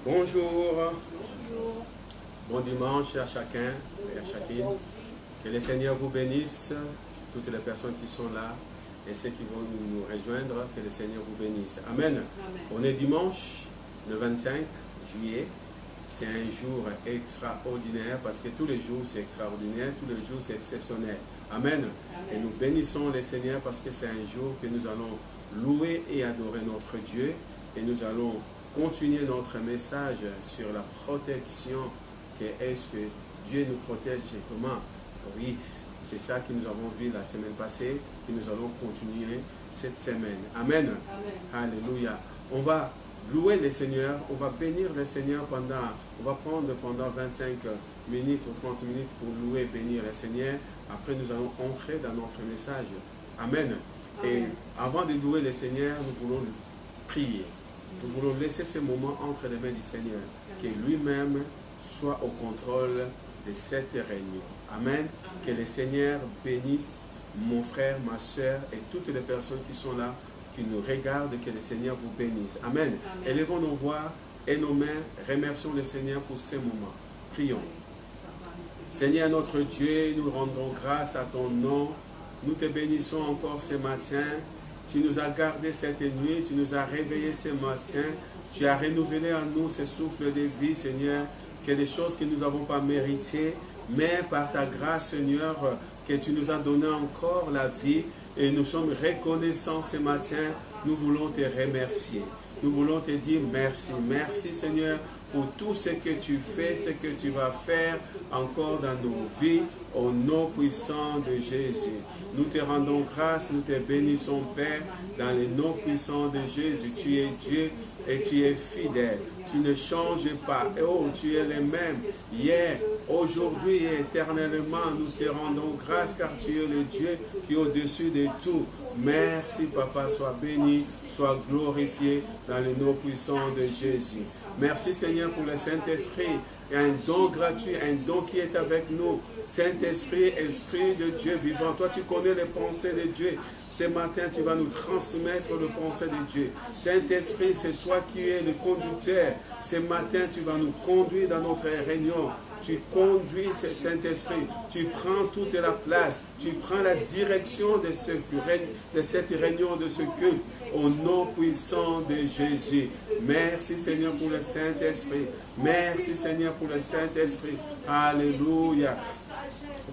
Bonjour. Bonjour. Bon dimanche à chacun et à chacune. Que le Seigneur vous bénisse, toutes les personnes qui sont là et ceux qui vont nous rejoindre, que le Seigneur vous bénisse. Amen. Amen. On est dimanche, le 25 juillet. C'est un jour extraordinaire parce que tous les jours c'est extraordinaire, tous les jours c'est exceptionnel. Amen. Amen. Et nous bénissons le Seigneur parce que c'est un jour que nous allons louer et adorer notre Dieu et nous allons continuer notre message sur la protection, que est-ce que Dieu nous protège et comment. Oui, c'est ça que nous avons vu la semaine passée, que nous allons continuer cette semaine. Amen. Amen. Alléluia. On va louer le Seigneur, on va bénir le Seigneur on va prendre pendant 25 minutes ou 30 minutes pour louer et bénir le Seigneur. Après, nous allons entrer dans notre message. Amen. Et avant de louer le Seigneur, nous voulons prier. Nous voulons laisser ce moment entre les mains du Seigneur, que lui-même soit au contrôle de cette réunion. Amen. Que le Seigneur bénisse mon frère, ma soeur et toutes les personnes qui sont là, qui nous regardent, que le Seigneur vous bénisse. Amen. Amen. Élevons nos voix et nos mains, remercions le Seigneur pour ce moment. Prions. Seigneur notre Dieu, nous rendons grâce à ton nom. Nous te bénissons encore ce matin. Tu nous as gardés cette nuit, tu nous as réveillés ce matin. Tu as renouvelé en nous ce souffle de vie, Seigneur, que des choses que nous n'avons pas méritées, mais par ta grâce, Seigneur, que tu nous as donné encore la vie. Et nous sommes reconnaissants ce matin. Nous voulons te remercier. Nous voulons te dire merci. Merci, Seigneur, pour tout ce que tu fais, ce que tu vas faire encore dans nos vies, au nom puissant de Jésus. Nous te rendons grâce, nous te bénissons, Père, dans le nom puissant de Jésus. Tu es Dieu et tu es fidèle. Tu ne changes pas. Oh, tu es le même. Hier, aujourd'hui et éternellement, nous te rendons grâce car tu es le Dieu qui est au-dessus de tout. Merci, Papa, sois béni, sois glorifié dans le nom puissant de Jésus. Merci, Seigneur, pour le Saint-Esprit. Un don gratuit, un don qui est avec nous. Saint-Esprit, Esprit de Dieu vivant. Toi, tu connais les pensées de Dieu. Ce matin, tu vas nous transmettre le pensée de Dieu. Saint-Esprit, c'est toi qui es le conducteur. Ce matin, tu vas nous conduire dans notre réunion. Tu conduis ce Saint-Esprit. Tu prends toute la place. Tu prends la direction de cette réunion, de ce culte. Au nom puissant de Jésus. Merci Seigneur pour le Saint-Esprit. Merci Seigneur pour le Saint-Esprit. Alléluia.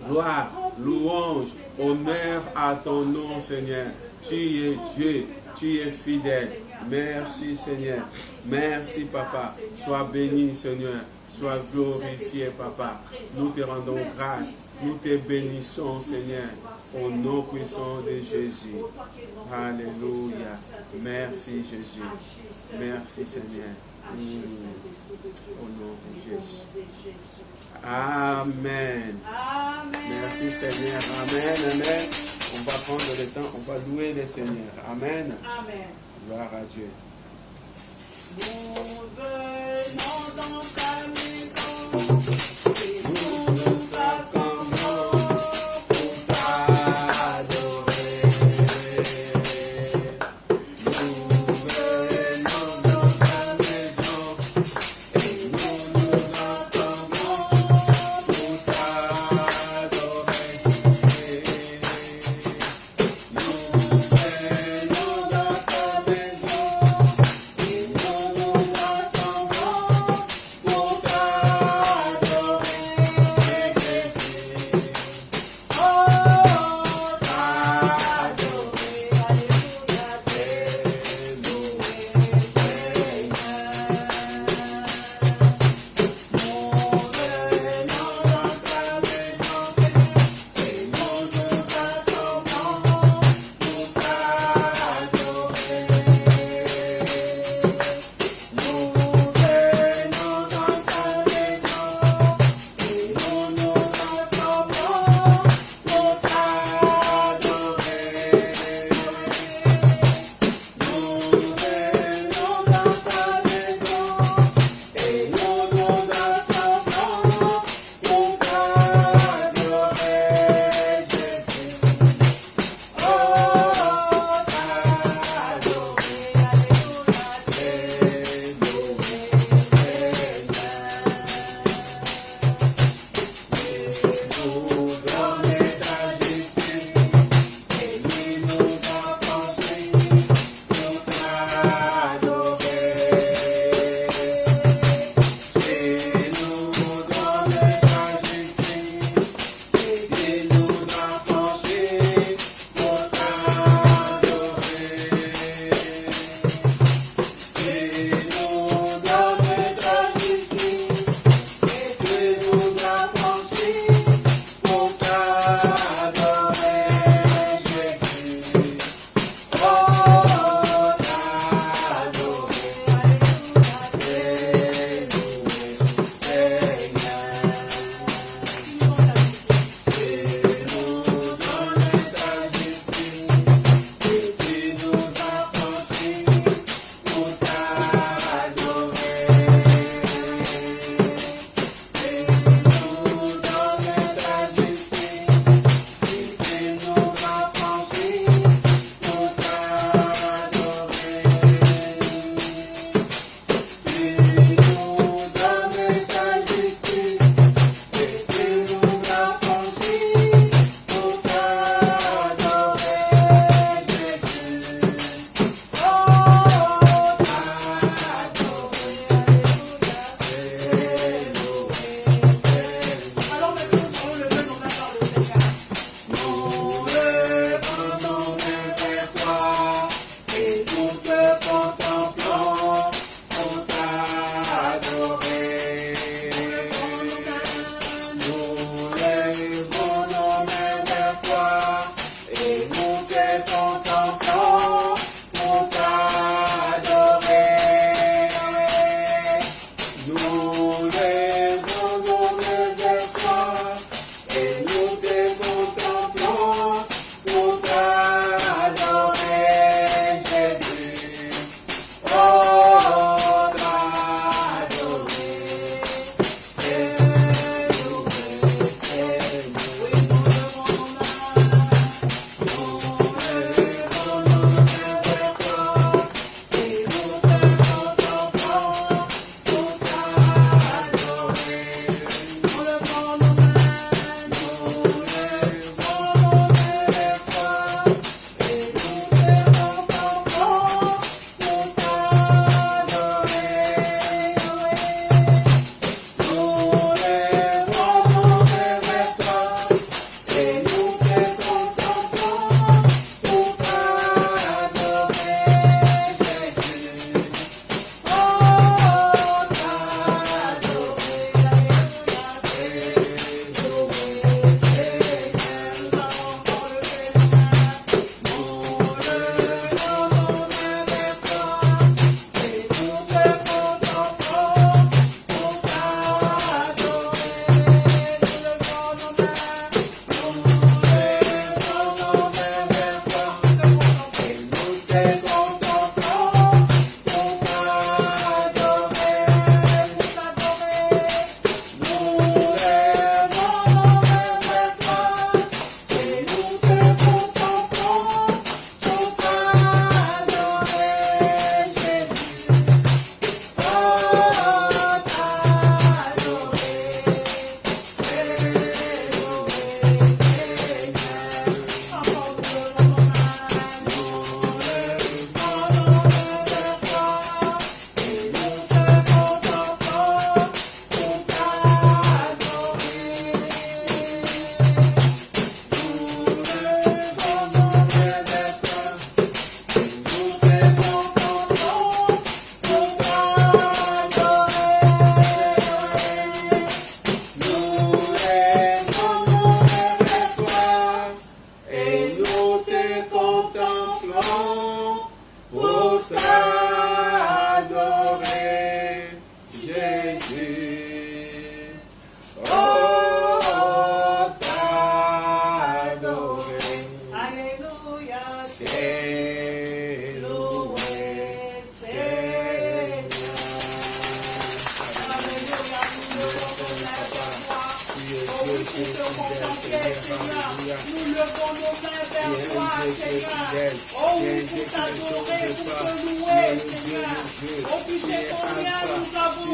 Gloire, louange, honneur à ton nom, Seigneur. Tu es Dieu, tu es fidèle. Merci, Seigneur. Merci, Papa. Sois béni, Seigneur. Sois glorifié, Papa. Nous te rendons grâce. Nous te bénissons, Seigneur. Au nom puissant de Jésus. Alléluia. Merci, Jésus. Merci, Seigneur. Au nom de Jésus. Amen. Merci Seigneur. Amen. Amen. On va prendre le temps, on va louer le Seigneur. Amen. Amen. Gloire à Dieu. Nous venons dans ta maison et nous nous assemblons pour t'adorer. Nous venons dans ta maison et nous nous assemblons pour t'adorer. Nous venons dans ta maison et nous nous assemblons pour t'adorer.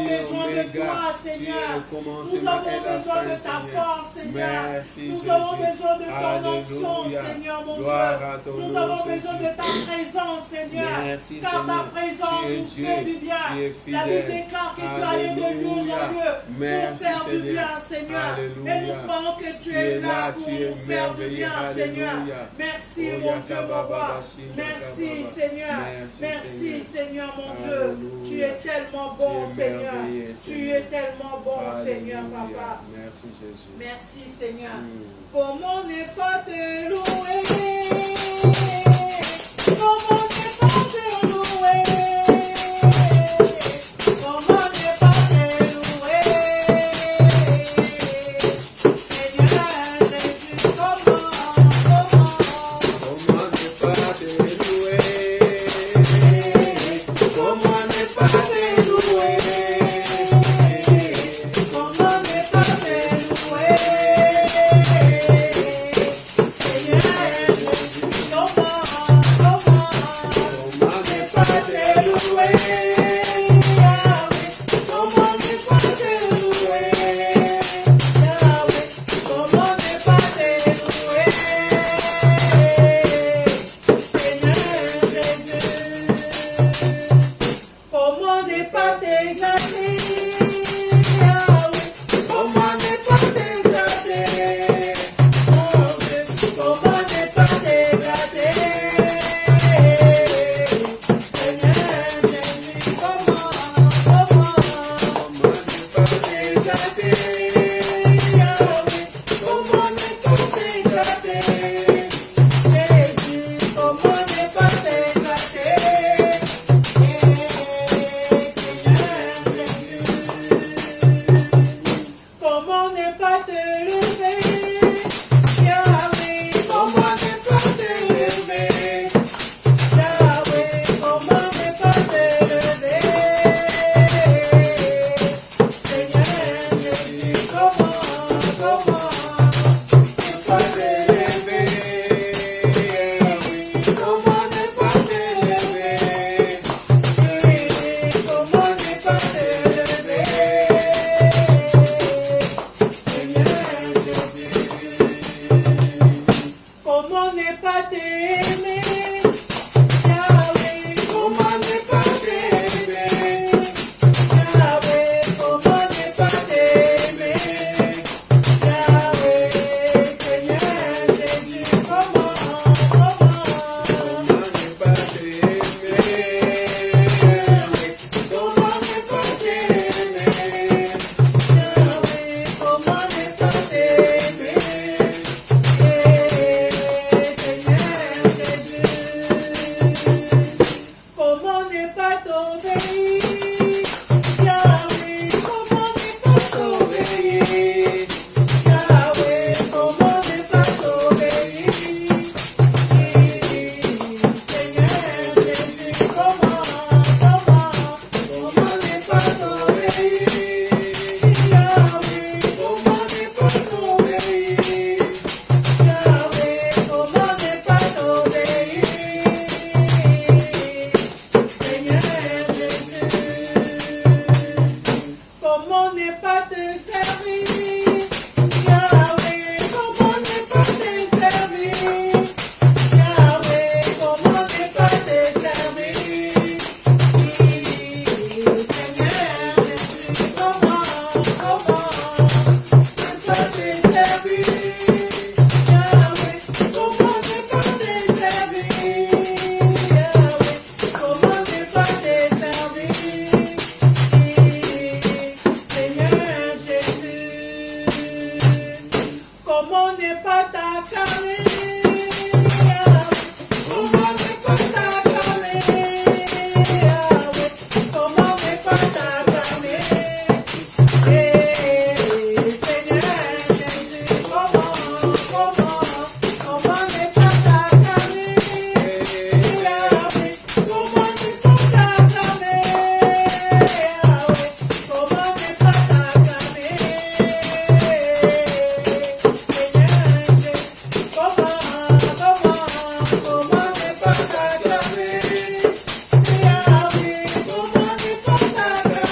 Besoin de toi, Seigneur. Nous avons besoin de ta force, Seigneur. Nous avons besoin de ton onction, Seigneur, mon Dieu. Nous avons besoin de ta présence, Seigneur. Car ta présence nous fait du bien. La Bible déclare que tu allais de lieu en lieu pour faire du bien, Seigneur. Et nous croyons que tu es là pour nous faire du bien, Seigneur. Merci, mon Dieu, mon roi. Merci, Seigneur. Merci, Seigneur, mon Dieu. Tu es tellement bon, Seigneur. Tu es tellement bon, Seigneur, papa. Merci, Jésus. Merci, Seigneur. Comment ne pas te louer? Comment ne pas te louer? Comment ne pas te louer? Seigneur Jésus, comment ne pas te louer? Comment ne pas te louer? Comment ne pas te louer? Seigneur Jésus, comment ne pas te louer? Comment ne pas te louer? Comment ne pas te louer? Seigneur Jésus, comment ne pas t'exalter? Comment ne pas t'exalter? Comment ne pas t'exalter? Seigneur Jésus, comment ne pas t'exalter? Comment ne pas t'exalter? Jésus, comment ne pas t'exalter? Comment ne pas te lever? Yahweh, comment ne pas te lever? Yahweh, comment ne pas te lever? Seigneur Jésus, comment ne pas te lever? Comment ne pas te lever? Comment ne pas te lever? Comment ne pas t'aimer? Yahweh, comment ne pas t'aimer? Yahweh, comment ne pas t'aimer? Yahweh, Seigneur Jésus, comment ne pas t'aimer? Comment ne pas t'aimer? Yahweh, comment ne pas t'aimer? Comment ne pas t'obéir? Yahweh, comment ne pas t'obéir? Yahweh, comment ne pas t'obéir? Seigneur Jésus, comment ne pas t'obéir? Yahweh, comment ne pas t'obéir? Yahweh, comment ne pas t'obéir? Seigneur Jésus, comment ne pas te servir? Yahweh, comment ne pas te servir? Yahweh, comment ne pas te servir? Seigneur Jésus, comment ne pas te servir? Yahweh, comment ne pas te servir? Yahweh, comment ne pas te servir? Seigneur Jésus, comment ne pas t'acclamer? Comment ne pas t'acclamer? Comment ne pas t'acclamer? Seigneur Jésus, comment ne pas t'acclamer? Comment ne pas t'acclamer? Comment ne pas t'acclamer? Seigneur Jésus, comment ne pas t'acclamer? Comment ne pas t'acclamer?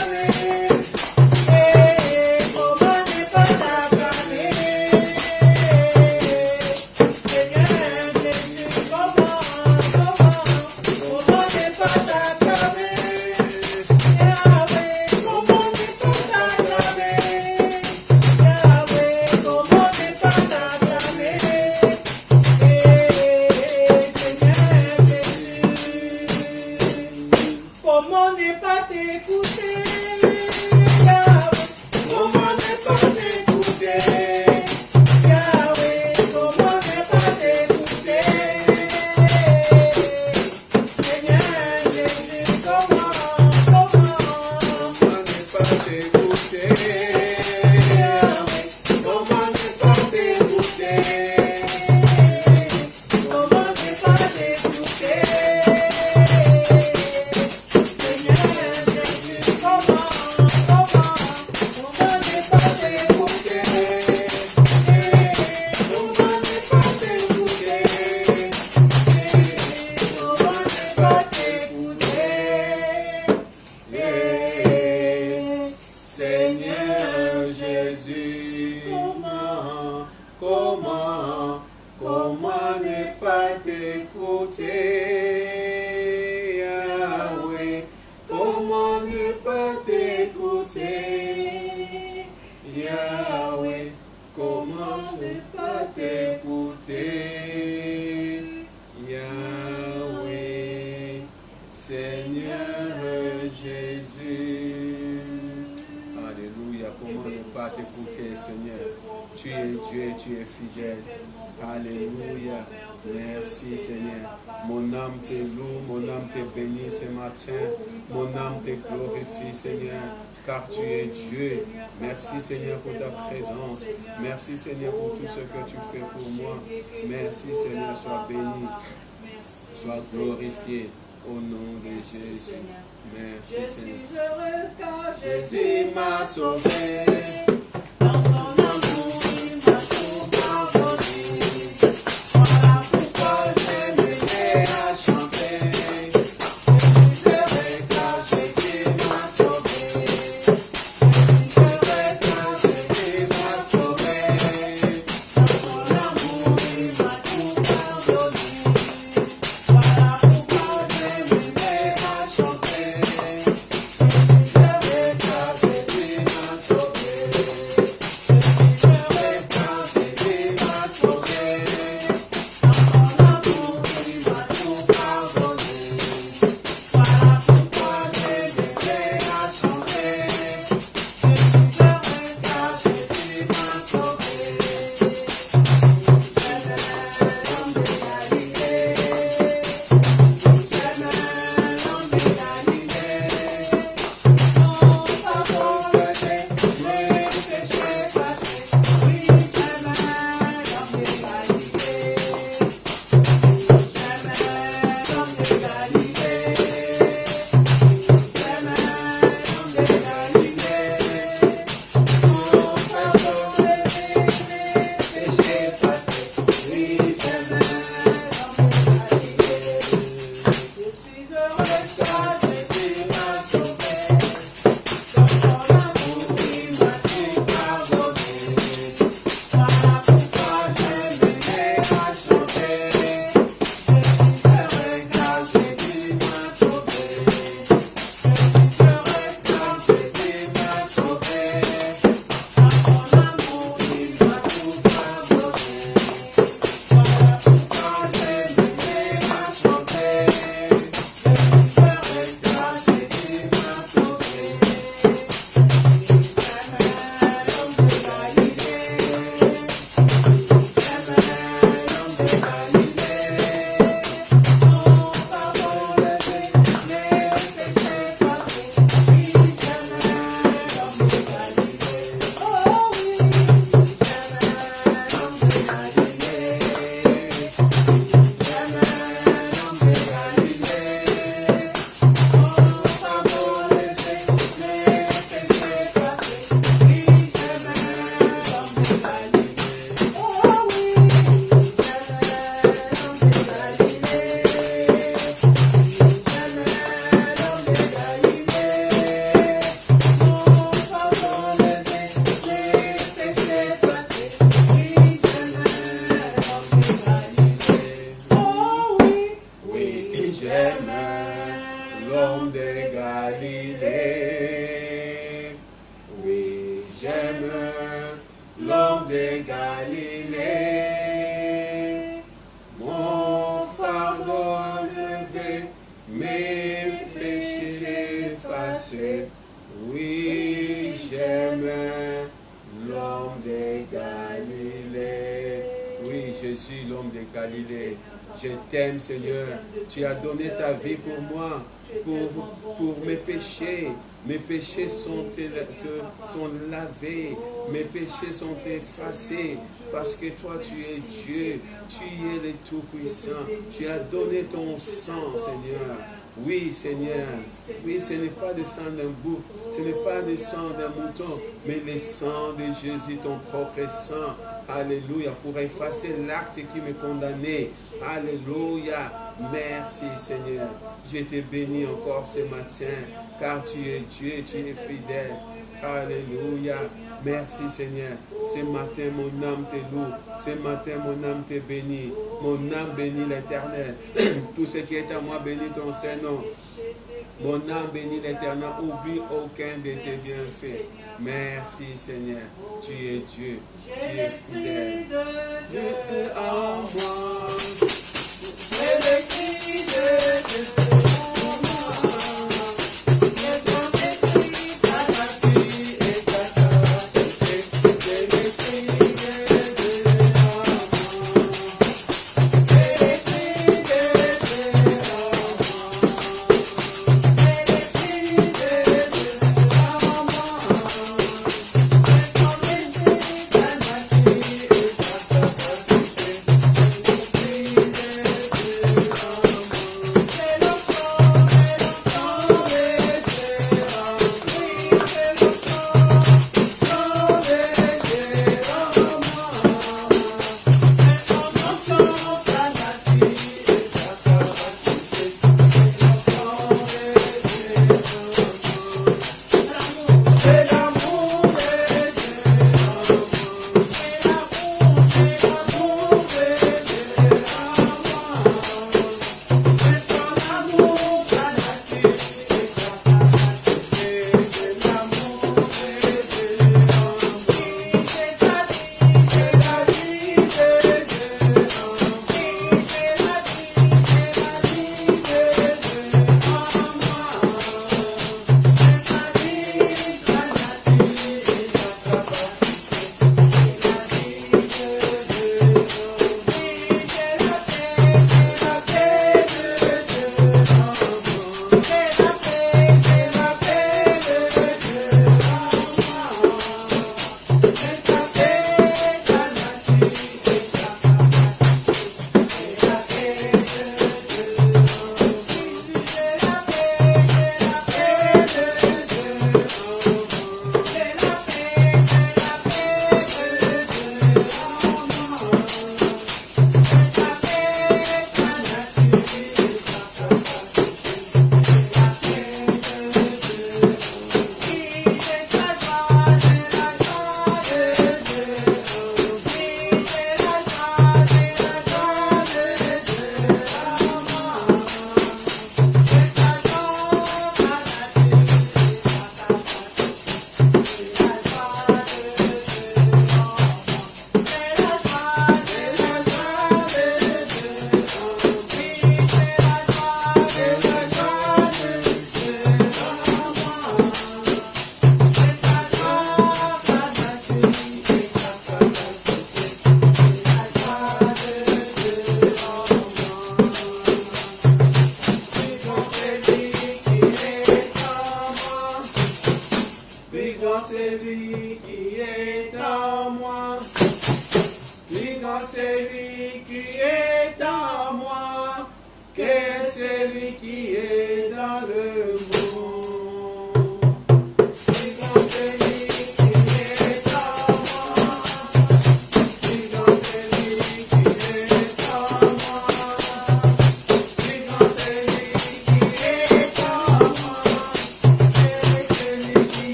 Car tu es Dieu. Merci Seigneur pour ta présence. Merci Seigneur pour tout ce que tu fais pour moi. Merci Seigneur, sois béni. Sois glorifié au nom de Jésus. Merci Seigneur. Je suis heureux car Jésus m'a sauvé. Dans son amour, il m'a tout pardonné. Voilà pourquoi j'aimerais à chanter. de Galilée. Oui, j'aime l'homme de Galilée. Mon fardeau levé, mes péchés effacés. Oui, j'aime l'homme de Galilée. Oui, je suis l'homme de Galilée. Je t'aime, Seigneur. Tu as donné ta vie pour moi, pour mes péchés. Mes péchés sont lavés. Mes péchés sont effacés. Parce que toi, tu es Dieu. Tu es le Tout-Puissant. Tu as donné ton sang, Seigneur. Oui, Seigneur. Oui, ce n'est pas le sang d'un bouc, ce n'est pas le sang d'un mouton, mais le sang de Jésus, ton propre sang. Alléluia, pour effacer l'acte qui me condamnait. Alléluia. Merci, Seigneur. Je te bénis encore ce matin, car tu es Dieu, tu es fidèle. Alléluia. Merci, Seigneur. Ce matin, mon âme te loue. Ce matin, mon âme te bénit. Mon âme bénit l'Éternel. Tout ce qui est à moi bénit ton Saint-Nom. Mon âme bénit l'Éternel. Oublie aucun de tes bienfaits. Merci, Seigneur. Tu es Dieu. Tu es fidèle. Dieu est en moi. C'est l'esprit de Dieu en moi.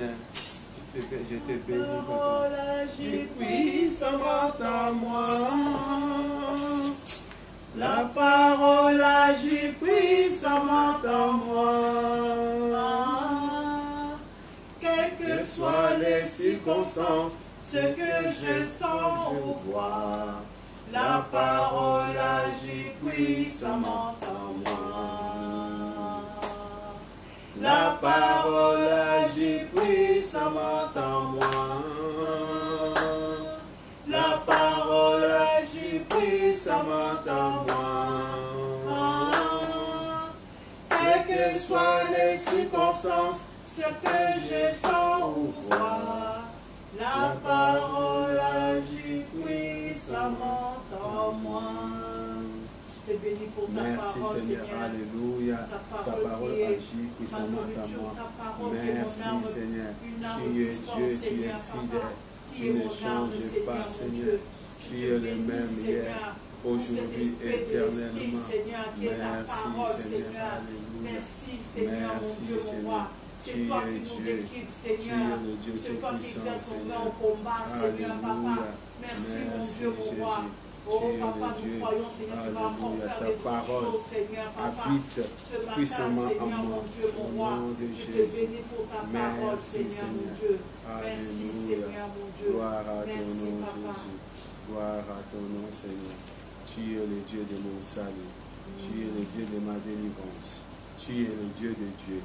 Seigneur. Je te bénis, La papa. parole agit Puissamment en moi. La parole agit puissamment en moi. Quelles que soient les circonstances, ce que je sens ou vois, la parole agit puissamment en moi. La parole agit puissamment en moi. La parole agit puissamment en moi. Quelles que soient les circonstances, ce que je sens ou vois, la parole agit puissamment en moi. Je te bénis pour ta Merci parole, Seigneur, Seigneur. Alléluia. Ta parole qui est agit puissamment en moi. Merci Seigneur. Tu es Dieu, tu es fidèle. Tu ne changes pas, Seigneur. Tu es le même hier, aujourd'hui et éternellement. Merci Seigneur, Alléluia. Merci Seigneur, mon Dieu, mon roi. C'est toi qui nous équipes, Seigneur. C'est toi qui exerces ton main au combat, Seigneur, papa. Merci, mon Dieu, mon roi. Oh papa, nous croyons, Seigneur, tu vas encore faire des choses, Seigneur, papa. Ce matin, Seigneur, mon Dieu, mon roi, je te bénis pour ta parole, Seigneur, mon Dieu. Merci, Seigneur, mon Dieu. Gloire à ton Merci, nom, papa. Jésus. Gloire à ton nom, Seigneur. Tu es le Dieu de mon salut. Tu es le Dieu de ma délivrance. Tu es le Dieu de Dieu.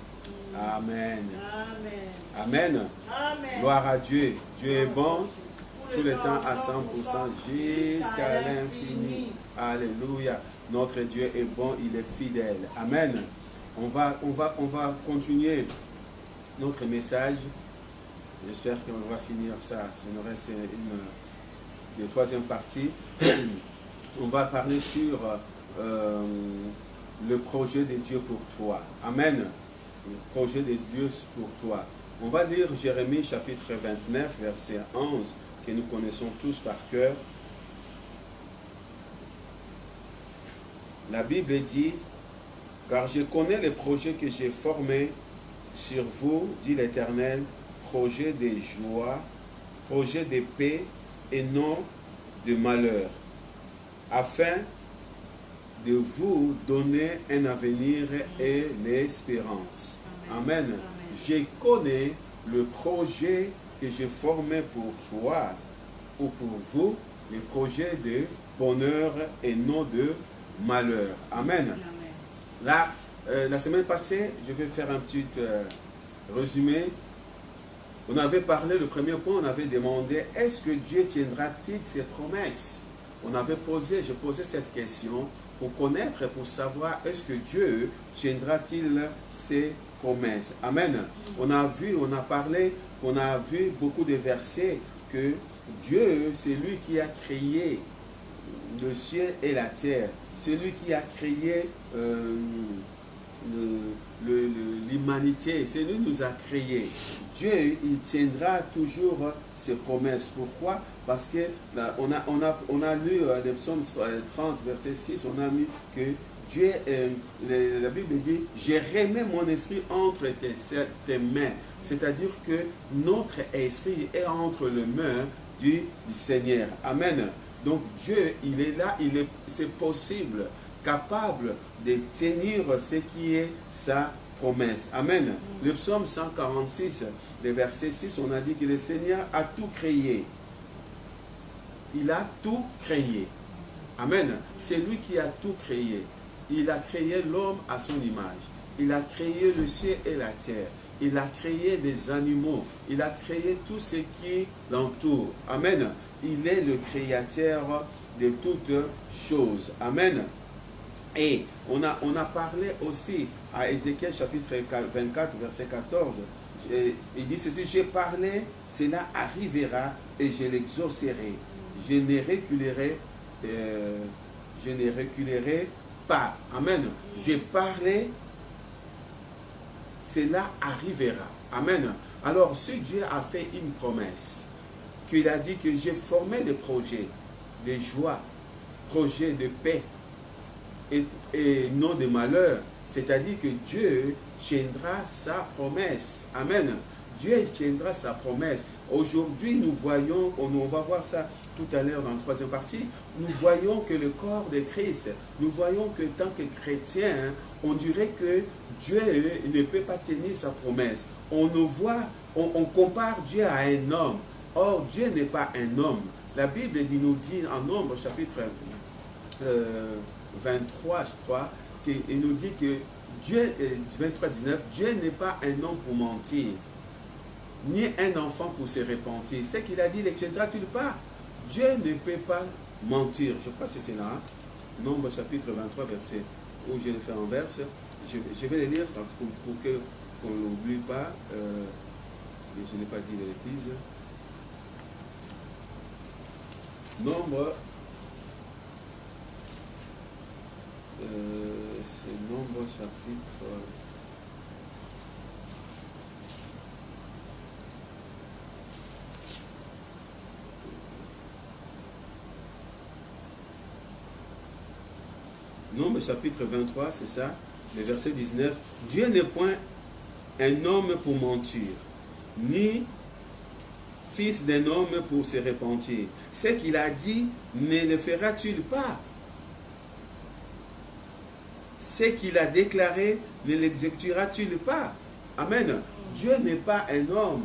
Amen. Amen. Amen. Amen. Gloire à Dieu. Dieu est bon. Tout le temps à 100% jusqu'à l'infini. Alléluia. Notre Dieu est bon, il est fidèle. Amen. On va continuer notre message. J'espère qu'on va finir ça. Il nous reste une troisième partie. On va parler sur le projet de Dieu pour toi. Amen. Le projet de Dieu pour toi. On va lire Jérémie chapitre 29, verset 11. Que nous connaissons tous par cœur. La Bible dit, « Car je connais les projets que j'ai formés sur vous, dit l'Éternel, projets de joie, projets de paix et non de malheur, afin de vous donner un avenir et l'espérance. » Amen. Amen. Je connais le projet que j'ai formé pour toi ou pour vous, les projets de bonheur et non de malheur. Amen. Amen. Là, la semaine passée, je vais faire un petit résumé. On avait parlé, le premier point, on avait demandé, est-ce que Dieu tiendra-t-il ses promesses? Je posais cette question pour connaître et pour savoir, est-ce que Dieu tiendra-t-il ses promesses? Amen. On a parlé, on a vu beaucoup de versets que Dieu, c'est lui qui a créé le ciel et la terre. C'est lui qui a créé l'humanité. C'est lui qui nous a créés. Dieu, il tiendra toujours ses promesses. Pourquoi? Parce que là, on a lu le psaume 30, verset 6, on a mis que Dieu, la Bible dit, j'ai remis mon esprit entre tes mains. C'est-à-dire que notre esprit est entre les mains du Seigneur. Amen. Donc Dieu, il est là, c'est possible, capable de tenir ce qui est sa promesse. Amen. Le psaume 146, le verset 6, on a dit que le Seigneur a tout créé. Il a tout créé. Amen. C'est lui qui a tout créé. Il a créé l'homme à son image. Il a créé le ciel et la terre. Il a créé des animaux. Il a créé tout ce qui l'entoure. Amen. Il est le créateur de toutes choses. Amen. Et on a parlé aussi à Ézéchiel chapitre 24, verset 14. Il dit ceci, j'ai parlé, cela arrivera et je l'exaucerai. Je ne reculerai pas. Amen. J'ai parlé, cela arrivera. Amen. Alors, si Dieu a fait une promesse, qu'il a dit que j'ai formé des projets de joie, projets de paix et non de malheur, c'est-à-dire que Dieu tiendra sa promesse. Amen. Dieu tiendra sa promesse. Aujourd'hui, nous voyons, on va voir ça tout à l'heure dans la troisième partie, nous voyons que le corps de Christ, nous voyons que tant que chrétien, on dirait que Dieu ne peut pas tenir sa promesse. On nous voit, on compare Dieu à un homme. Or, Dieu n'est pas un homme. La Bible nous dit en Nombre chapitre 23, je crois, il nous dit que Dieu, 23, 19, Dieu n'est pas un homme pour mentir, ni un enfant pour se repentir. C'est qu'il a dit, ne tiendra-t-il pas? Dieu ne peut pas mentir. Je crois que c'est cela. Hein? Nombre chapitre 23, verset, où je le fais en verse. Je vais le lire pour qu'on ne l'oublie pas. Et je n'ai pas dit de bêtises. Nombre, c'est Nombre chapitre. Nombre chapitre 23, c'est ça, le verset 19. Dieu n'est point un homme pour mentir, ni fils d'un homme pour se repentir. Ce qu'il a dit, ne le fera-t-il pas? Ce qu'il a déclaré, ne l'exécutera-t-il pas? Amen. Dieu n'est pas un homme.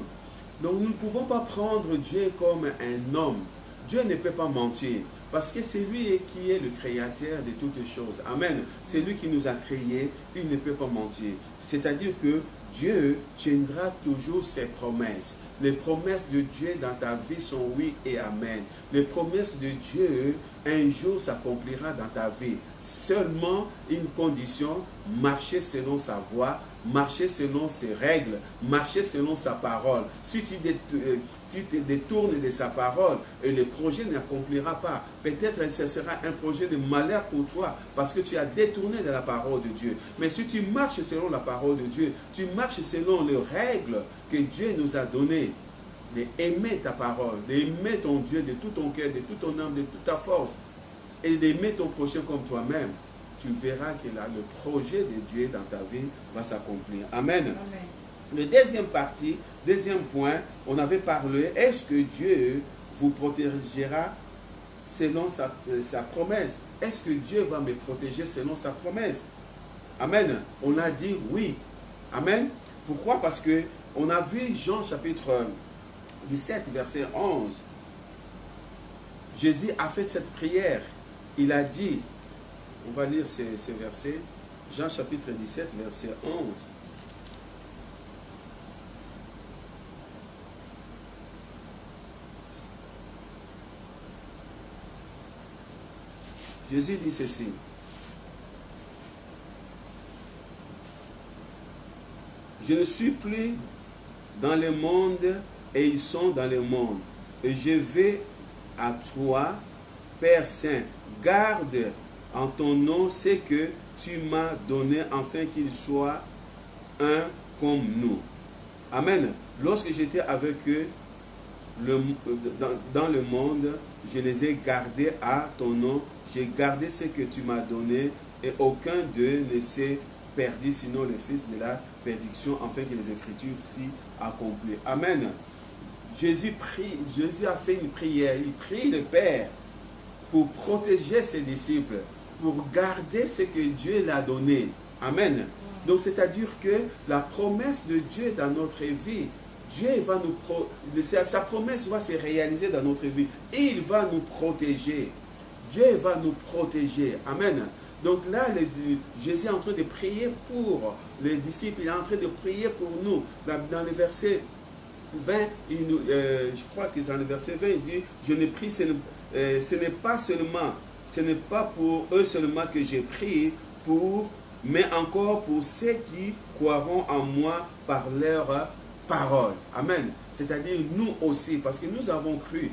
Donc nous ne pouvons pas prendre Dieu comme un homme. Dieu ne peut pas mentir. Parce que c'est lui qui est le créateur de toutes choses. Amen. C'est lui qui nous a créés. Il ne peut pas mentir. C'est-à-dire que Dieu tiendra toujours ses promesses. Les promesses de Dieu dans ta vie sont oui et amen. Les promesses de Dieu, un jour s'accomplira dans ta vie. Seulement une condition, marcher selon sa voie, marcher selon ses règles, marcher selon sa parole. Si tu te détournes de sa parole et le projet n'accomplira pas, peut-être que ce sera un projet de malheur pour toi parce que tu as détourné de la parole de Dieu. Mais si tu marches selon la parole de Dieu, tu marches selon les règles que Dieu nous a données, d'aimer ta parole, d'aimer ton Dieu de tout ton cœur, de toute ton âme, de toute ta force, et d'aimer ton prochain comme toi-même, tu verras que là, le projet de Dieu dans ta vie va s'accomplir. Amen. Amen. Le deuxième partie, deuxième point, on avait parlé, est-ce que Dieu vous protégera selon sa promesse? Est-ce que Dieu va me protéger selon sa promesse? Amen. On a dit oui. Amen. Pourquoi? Parce que on a vu Jean chapitre 17, verset 11. Jésus a fait cette prière. Il a dit, on va lire ce verset, Jean chapitre 17, verset 11. Jésus dit ceci. Je ne suis plus dans le monde et ils sont dans le monde. Et je vais à toi, Père Saint, garde en ton nom ce que tu m'as donné, afin qu'ils soient un comme nous. Amen. Lorsque j'étais avec eux dans le monde, je les ai gardés à ton nom. J'ai gardé ce que tu m'as donné, et aucun d'eux ne s'est perdu, sinon le fils de la perdition, afin que les Écritures fuient accomplies. Amen. Jésus a fait une prière. Il prie le Père pour protéger ses disciples, pour garder ce que Dieu l'a donné. Amen. Donc, c'est-à-dire que la promesse de Dieu dans notre vie, Dieu va sa promesse va se réaliser dans notre vie. Et il va nous protéger. Dieu va nous protéger. Amen. Donc là, Jésus est en train de prier pour les disciples. Il est en train de prier pour nous. Dans le verset 20, je crois que c'est dans le verset 20, il dit, je ne prie, ce n'est pas pour eux seulement que j'ai prié, mais encore pour ceux qui croiront en moi par leur parole. Amen. C'est-à-dire nous aussi, parce que nous avons cru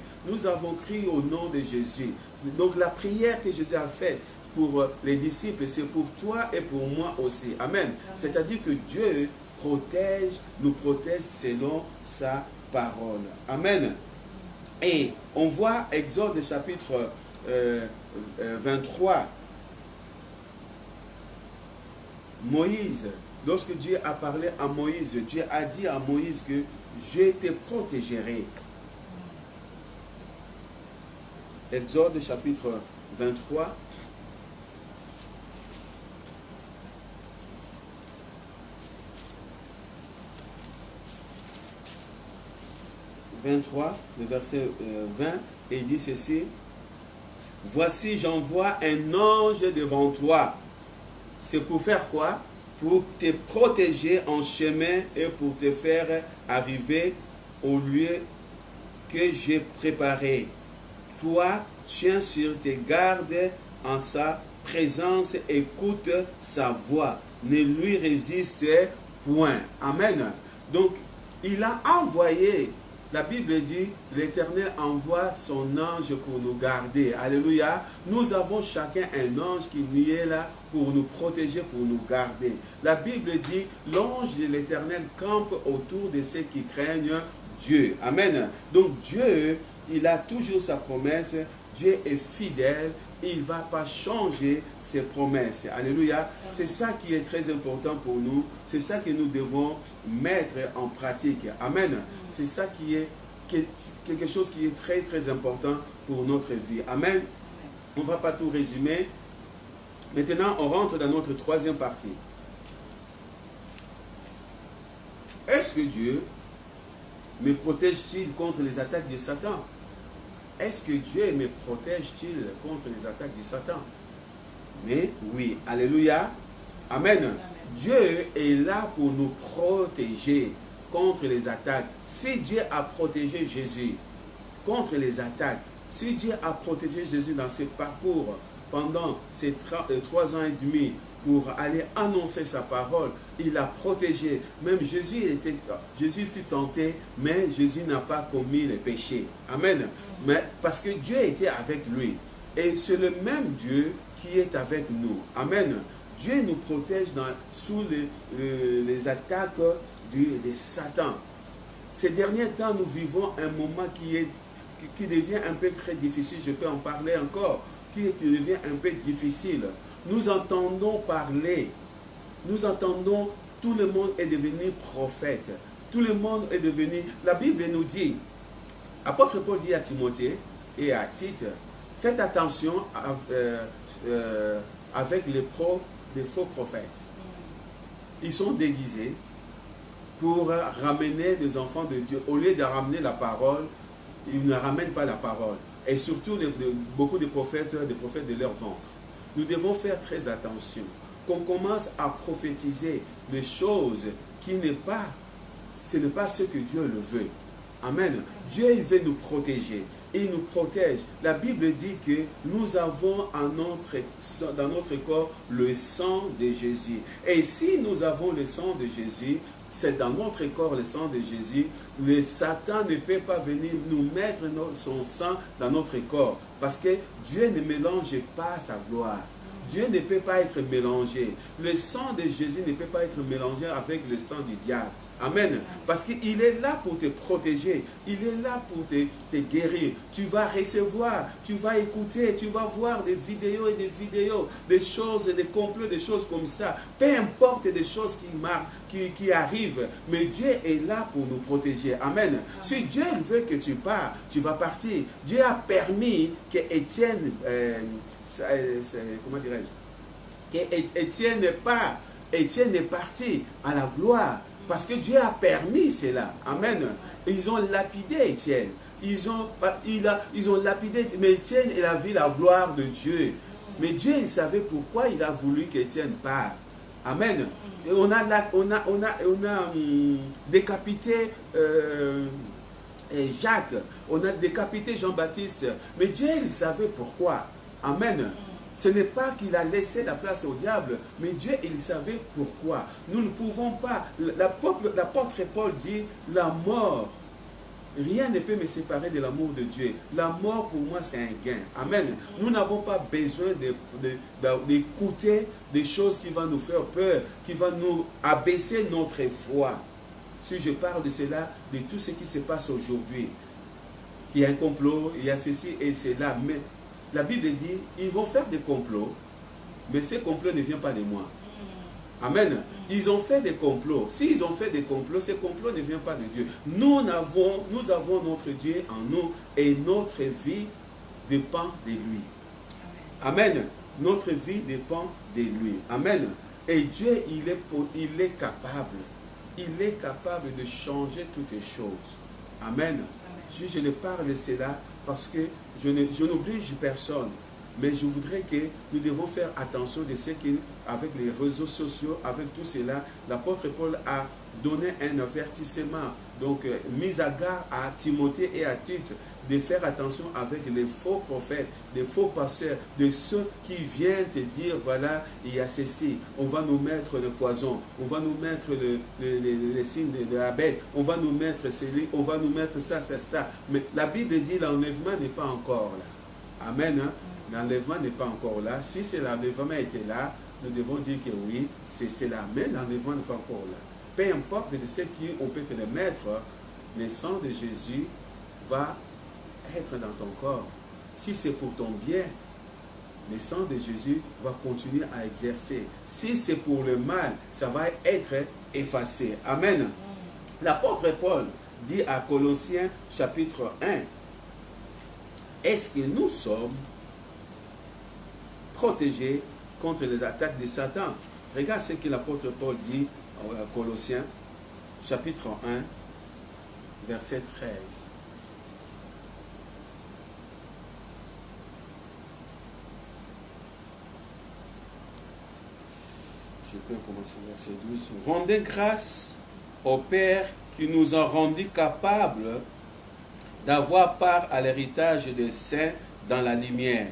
au nom de Jésus. Donc la prière que Jésus a faite pour les disciples, c'est pour toi et pour moi aussi. Amen. C'est-à-dire que Dieu nous protège selon sa parole. Amen. Et on voit Exode chapitre 23. Moïse, lorsque Dieu a parlé à Moïse, Dieu a dit à Moïse que je te protégerai. Exode chapitre 23. Le verset 20, et il dit ceci: voici, j'envoie un ange devant toi. C'est pour faire quoi? Pour te protéger en chemin et pour te faire arriver au lieu que j'ai préparé. Toi, tiens sur tes gardes en sa présence, écoute sa voix, ne lui résiste point. Amen. Donc, il a envoyé. La Bible dit, l'Éternel envoie son ange pour nous garder. Alléluia. Nous avons chacun un ange qui nous est là pour nous protéger, pour nous garder. La Bible dit, l'ange de l'Éternel campe autour de ceux qui craignent Dieu. Amen. Donc Dieu, il a toujours sa promesse. Dieu est fidèle. Il ne va pas changer ses promesses. Alléluia. C'est ça qui est très important pour nous. C'est ça que nous devons mettre en pratique. Amen. C'est ça qui est quelque chose qui est très très important pour notre vie. Amen. On ne va pas tout résumer. Maintenant, on rentre dans notre troisième partie. Est-ce que Dieu me protège-t-il contre les attaques de Satan? Est-ce que Dieu me protège-t-il contre les attaques de Satan? Mais oui, alléluia, amen. Amen. Dieu est là pour nous protéger contre les attaques. Si Dieu a protégé Jésus contre les attaques, si Dieu a protégé Jésus dans ses parcours pendant ces 3 ans et demi pour aller annoncer sa parole, il a protégé. Même Jésus fut tenté, mais Jésus n'a pas commis le péché. Amen. Mais parce que Dieu était avec lui. Et c'est le même Dieu qui est avec nous. Amen. Dieu nous protège sous les attaques de Satan. Ces derniers temps, nous vivons un moment qui devient un peu très difficile. Je peux en parler encore. Qui devient un peu difficile. Nous entendons parler. Nous entendons, tout le monde est devenu prophète. Tout le monde est devenu... La Bible nous dit, apôtre Paul dit à Timothée et à Tite, faites attention avec les faux prophètes. Ils sont déguisés pour ramener des enfants de Dieu. Au lieu de ramener la parole, ils ne ramènent pas la parole. Et surtout, beaucoup de prophètes de leur ventre. Nous devons faire très attention. Qu'on commence à prophétiser les choses ce n'est pas ce que Dieu le veut. Amen. Dieu, il veut nous protéger. Il nous protège. La Bible dit que nous avons dans notre corps le sang de Jésus. Et si nous avons le sang de Jésus, c'est dans notre corps le sang de Jésus, le Satan ne peut pas venir nous mettre son sang dans notre corps. Parce que Dieu ne mélange pas sa gloire. Dieu ne peut pas être mélangé. Le sang de Jésus ne peut pas être mélangé avec le sang du diable. Amen. Parce qu'il est là pour te protéger. Il est là pour te guérir. Tu vas recevoir, tu vas écouter, tu vas voir des vidéos et des vidéos, des choses, des complots, des choses comme ça. Peu importe des choses qui arrivent, mais Dieu est là pour nous protéger. Amen. Si Dieu veut que tu pars, tu vas partir. Dieu a permis que Étienne, comment dirais-je, qu'Étienne est parti à la gloire. Parce que Dieu a permis cela. Amen. Ils ont lapidé Étienne. Ils ont lapidé, mais Étienne, il a vu la gloire de Dieu. Mais Dieu, il savait pourquoi il a voulu qu'Étienne parte. Amen. Et on a décapité Jacques. On a décapité Jean-Baptiste. Mais Dieu, il savait pourquoi. Amen. Ce n'est pas qu'il a laissé la place au diable, mais Dieu, il savait pourquoi. Nous ne pouvons pas. L'apôtre Paul dit, la mort, rien ne peut me séparer de l'amour de Dieu. La mort, pour moi, c'est un gain. Amen. Nous n'avons pas besoin d'écouter des choses qui vont nous faire peur, qui vont nous abaisser notre foi. Si je parle de cela, de tout ce qui se passe aujourd'hui, il y a un complot, il y a ceci et cela, mais la Bible dit, ils vont faire des complots, mais ces complots ne viennent pas de moi. Amen. Ils ont fait des complots. S'ils ont fait des complots, ces complots ne viennent pas de Dieu. Nous avons notre Dieu en nous et notre vie dépend de lui. Amen. Notre vie dépend de lui. Amen. Et Dieu, il est capable. Il est capable de changer toutes les choses. Amen. Je ne parle de cela parce que je n'oblige personne. Mais je voudrais que nous devons faire attention de ce qu'avec les réseaux sociaux, avec tout cela, l'apôtre Paul a donné un avertissement, donc mis à garde à Timothée et à Tite, de faire attention avec les faux prophètes, les faux pasteurs, de ceux qui viennent te dire, voilà, il y a ceci, on va nous mettre le poison, on va nous mettre le signe de la bête, on va nous mettre ceci, on va nous mettre ça, ça, ça. Mais la Bible dit l'enlèvement n'est pas encore là. Amen. Hein? L'enlèvement n'est pas encore là. Si c'est l'enlèvement était là, nous devons dire que oui, c'est là. Mais l'enlèvement n'est pas encore là. Peu importe de ce qu'on peut te le mettre, le sang de Jésus va être dans ton corps. Si c'est pour ton bien, le sang de Jésus va continuer à exercer. Si c'est pour le mal, ça va être effacé. Amen. L'apôtre Paul dit à Colossiens chapitre 1, est-ce que nous sommes protégés contre les attaques de Satan? Regarde ce que l'apôtre Paul dit à Colossiens chapitre 1 verset 13. Je peux commencer verset 12. Rendez grâce au Père qui nous a rendus capables d'avoir part à l'héritage des saints dans la lumière.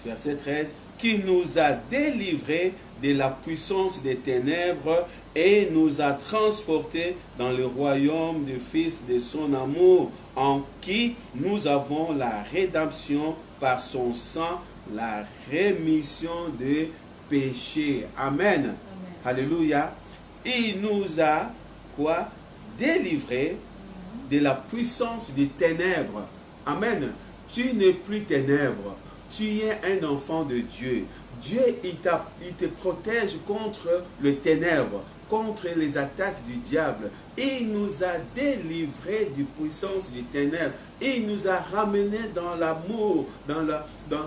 Verset 13. Qui nous a délivrés de la puissance des ténèbres et nous a transportés dans le royaume du Fils de son amour, en qui nous avons la rédemption par son sang, la rémission des péchés. Amen. Amen. Alléluia. Il nous a quoi? Délivrés de la puissance des ténèbres. Amen. Tu n'es plus ténèbres. Tu es un enfant de Dieu. Dieu, il te protège contre les ténèbres, contre les attaques du diable. Il nous a délivrés de la puissance du ténèbre. Il nous a ramenés dans l'amour, dans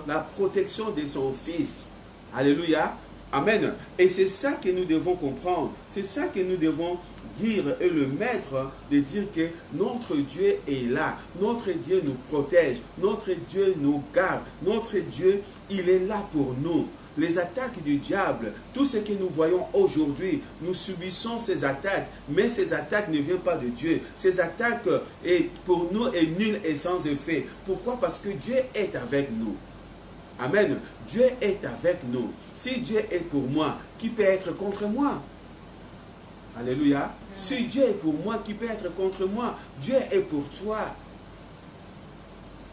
la protection de son Fils. Alléluia. Amen. Et c'est ça que nous devons comprendre. C'est ça que nous devons dire et le maître de dire que notre Dieu est là. Notre Dieu nous protège. Notre Dieu nous garde. Notre Dieu, il est là pour nous. Les attaques du diable, tout ce que nous voyons aujourd'hui, nous subissons ces attaques, mais ces attaques ne viennent pas de Dieu. Ces attaques, pour nous, est nulles et sans effet. Pourquoi? Parce que Dieu est avec nous. Amen. Dieu est avec nous. Si Dieu est pour moi, qui peut être contre moi? Alléluia. Amen. Si Dieu est pour moi, qui peut être contre moi? Dieu est pour toi.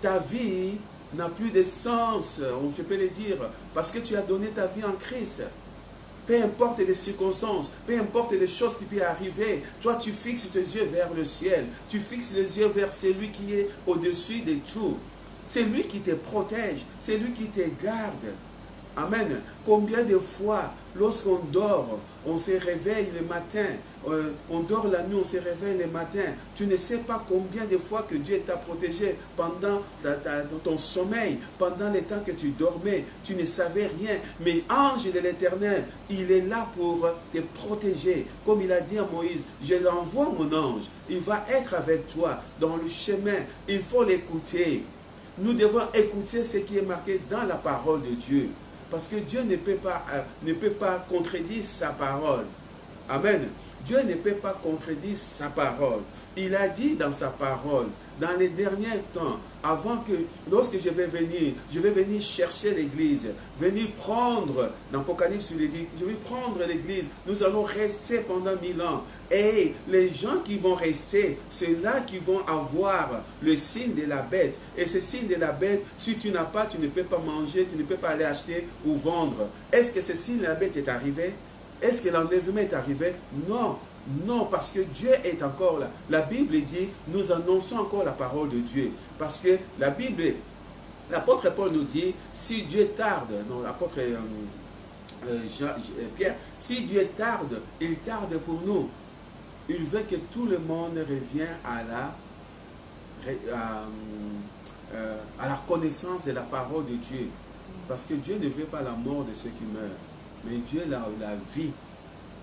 Ta vie n'a plus de sens, je peux le dire, parce que tu as donné ta vie en Christ. Peu importe les circonstances, peu importe les choses qui peuvent arriver, toi tu fixes tes yeux vers le ciel. Tu fixes les yeux vers celui qui est au-dessus de tout. C'est lui qui te protège, c'est lui qui te garde. Amen. Combien de fois, lorsqu'on dort, on se réveille le matin, on dort la nuit, on se réveille le matin. Tu ne sais pas combien de fois que Dieu t'a protégé pendant ton sommeil, pendant le temps que tu dormais. Tu ne savais rien. Mais ange de l'Éternel, il est là pour te protéger. Comme il a dit à Moïse, je l'envoie mon ange. Il va être avec toi dans le chemin. Il faut l'écouter. Nous devons écouter ce qui est marqué dans la parole de Dieu. Parce que Dieu ne peut pas contredire sa parole. Amen. Dieu ne peut pas contredire sa parole. Il a dit dans sa parole, dans les derniers temps, avant que, lorsque je vais venir chercher l'église, venir prendre, dans l'Apocalypse il dit, je vais prendre l'église, nous allons rester pendant 1000 ans. Et les gens qui vont rester, c'est là qui vont avoir le signe de la bête. Et ce signe de la bête, si tu n'as pas, tu ne peux pas manger, tu ne peux pas aller acheter ou vendre. Est-ce que ce signe de la bête est arrivé? Est-ce que l'enlèvement est arrivé? Non. Non, parce que Dieu est encore là. La Bible dit, nous annonçons encore la parole de Dieu. Parce que la Bible, l'apôtre Paul nous dit, si Dieu tarde, non, l'apôtre Pierre, si Dieu tarde, il tarde pour nous. Il veut que tout le monde revienne à la connaissance de la parole de Dieu. Parce que Dieu ne veut pas la mort de ceux qui meurent, mais Dieu la vie.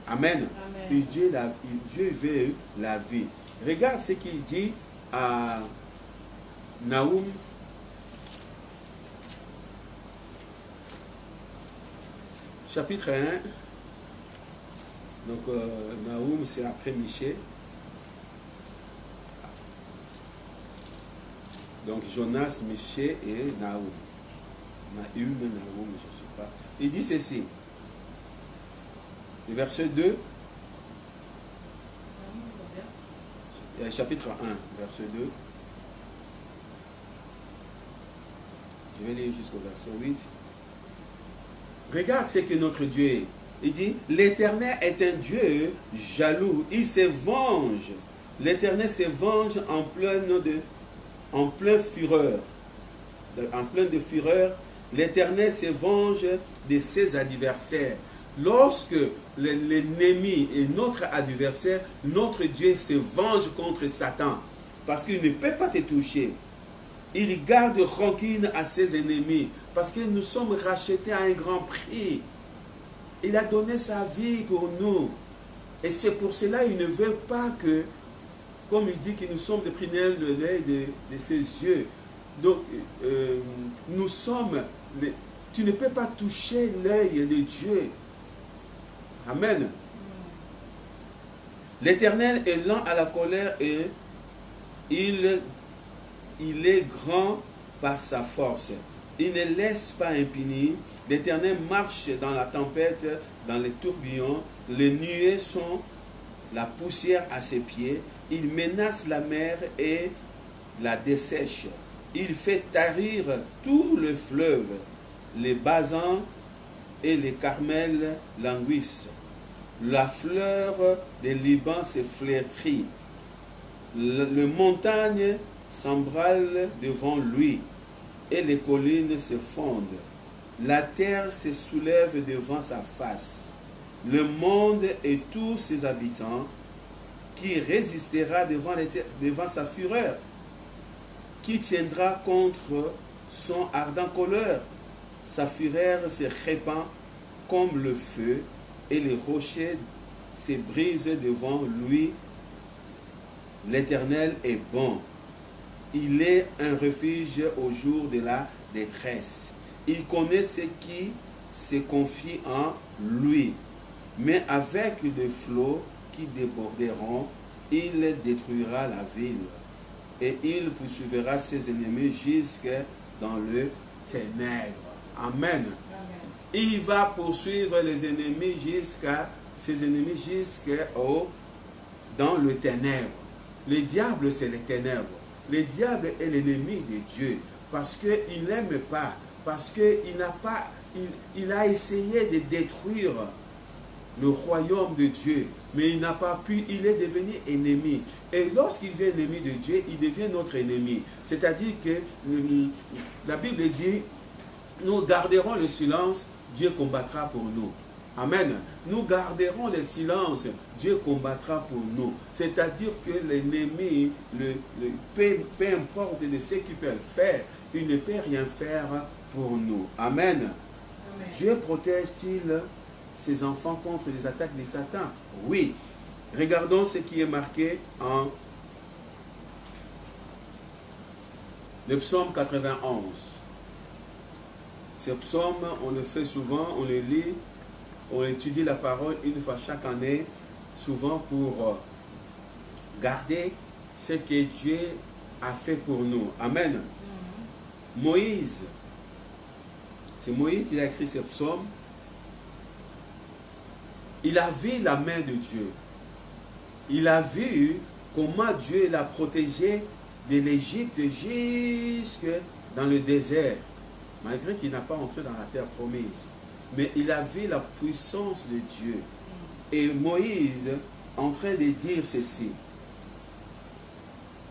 Amen. Et Dieu veut la vie. Regarde ce qu'il dit à Naoum. Chapitre 1. Donc, Naoum, c'est après Michée. Donc, Jonas, Michée et Naoum. Naoum, je ne sais pas. Il dit ceci. Le verset 2. Chapitre 1, verset 2. Je vais lire jusqu'au verset 8. Regarde ce que notre Dieu est. Il dit, l'Éternel est un Dieu jaloux. Il se venge. L'Éternel se venge en pleine fureur. En pleine de fureur, l'Éternel se venge de ses adversaires. Lorsque l'ennemi est notre adversaire, notre Dieu se venge contre Satan. Parce qu'il ne peut pas te toucher. Il garde rancune à ses ennemis. Parce que nous sommes rachetés à un grand prix. Il a donné sa vie pour nous. Et c'est pour cela qu'il ne veut pas que, comme il dit que nous sommes des prunelles de l'œil de ses yeux. Donc, nous sommes... Tu ne peux pas toucher l'œil de Dieu. Amen. L'Éternel est lent à la colère et il est grand par sa force. Il ne laisse pas impuni. L'Éternel marche dans la tempête, dans les tourbillons. Les nuées sont la poussière à ses pieds. Il menace la mer et la dessèche. Il fait tarir tout le fleuve. Les basins et les Carmels languissent. La fleur des Liban se flétrit. Les montagnes s'embralent devant lui et les collines se fondent. La terre se soulève devant sa face. Le monde et tous ses habitants, qui résistera devant sa fureur, qui tiendra contre son ardent colère. Sa fureur se répand comme le feu et les rochers se brisent devant lui. L'Éternel est bon. Il est un refuge au jour de la détresse. Il connaît ceux qui se confient en lui. Mais avec les flots qui déborderont, il détruira la ville. Et il poursuivra ses ennemis jusque dans le ténèbre. Amen. Il va poursuivre les ennemis dans le ténèbre. Le diable, c'est le ténèbre. Le diable est l'ennemi de Dieu parce qu'il n'aime pas, parce qu'il a essayé de détruire le royaume de Dieu, mais il n'a pas pu, il est devenu ennemi. Et lorsqu'il devient ennemi de Dieu, il devient notre ennemi. C'est-à-dire que la Bible dit, nous garderons le silence, Dieu combattra pour nous. Amen. Nous garderons le silence, Dieu combattra pour nous. C'est-à-dire que l'ennemi, peu importe de ce qu'il peut faire, il ne peut rien faire pour nous. Amen. Amen. Dieu protège-t-il ses enfants contre les attaques de Satan? Oui. Regardons ce qui est marqué en le psaume 91. Ce psaume, on le fait souvent, on le lit, on étudie la parole une fois chaque année, souvent pour garder ce que Dieu a fait pour nous. Amen. Moïse, c'est Moïse qui a écrit ce psaume. Il a vu la main de Dieu. Il a vu comment Dieu l'a protégé de l'Égypte jusque dans le désert, malgré qu'il n'a pas entré dans la terre promise. Mais il a vu la puissance de Dieu. Et Moïse en train de dire ceci.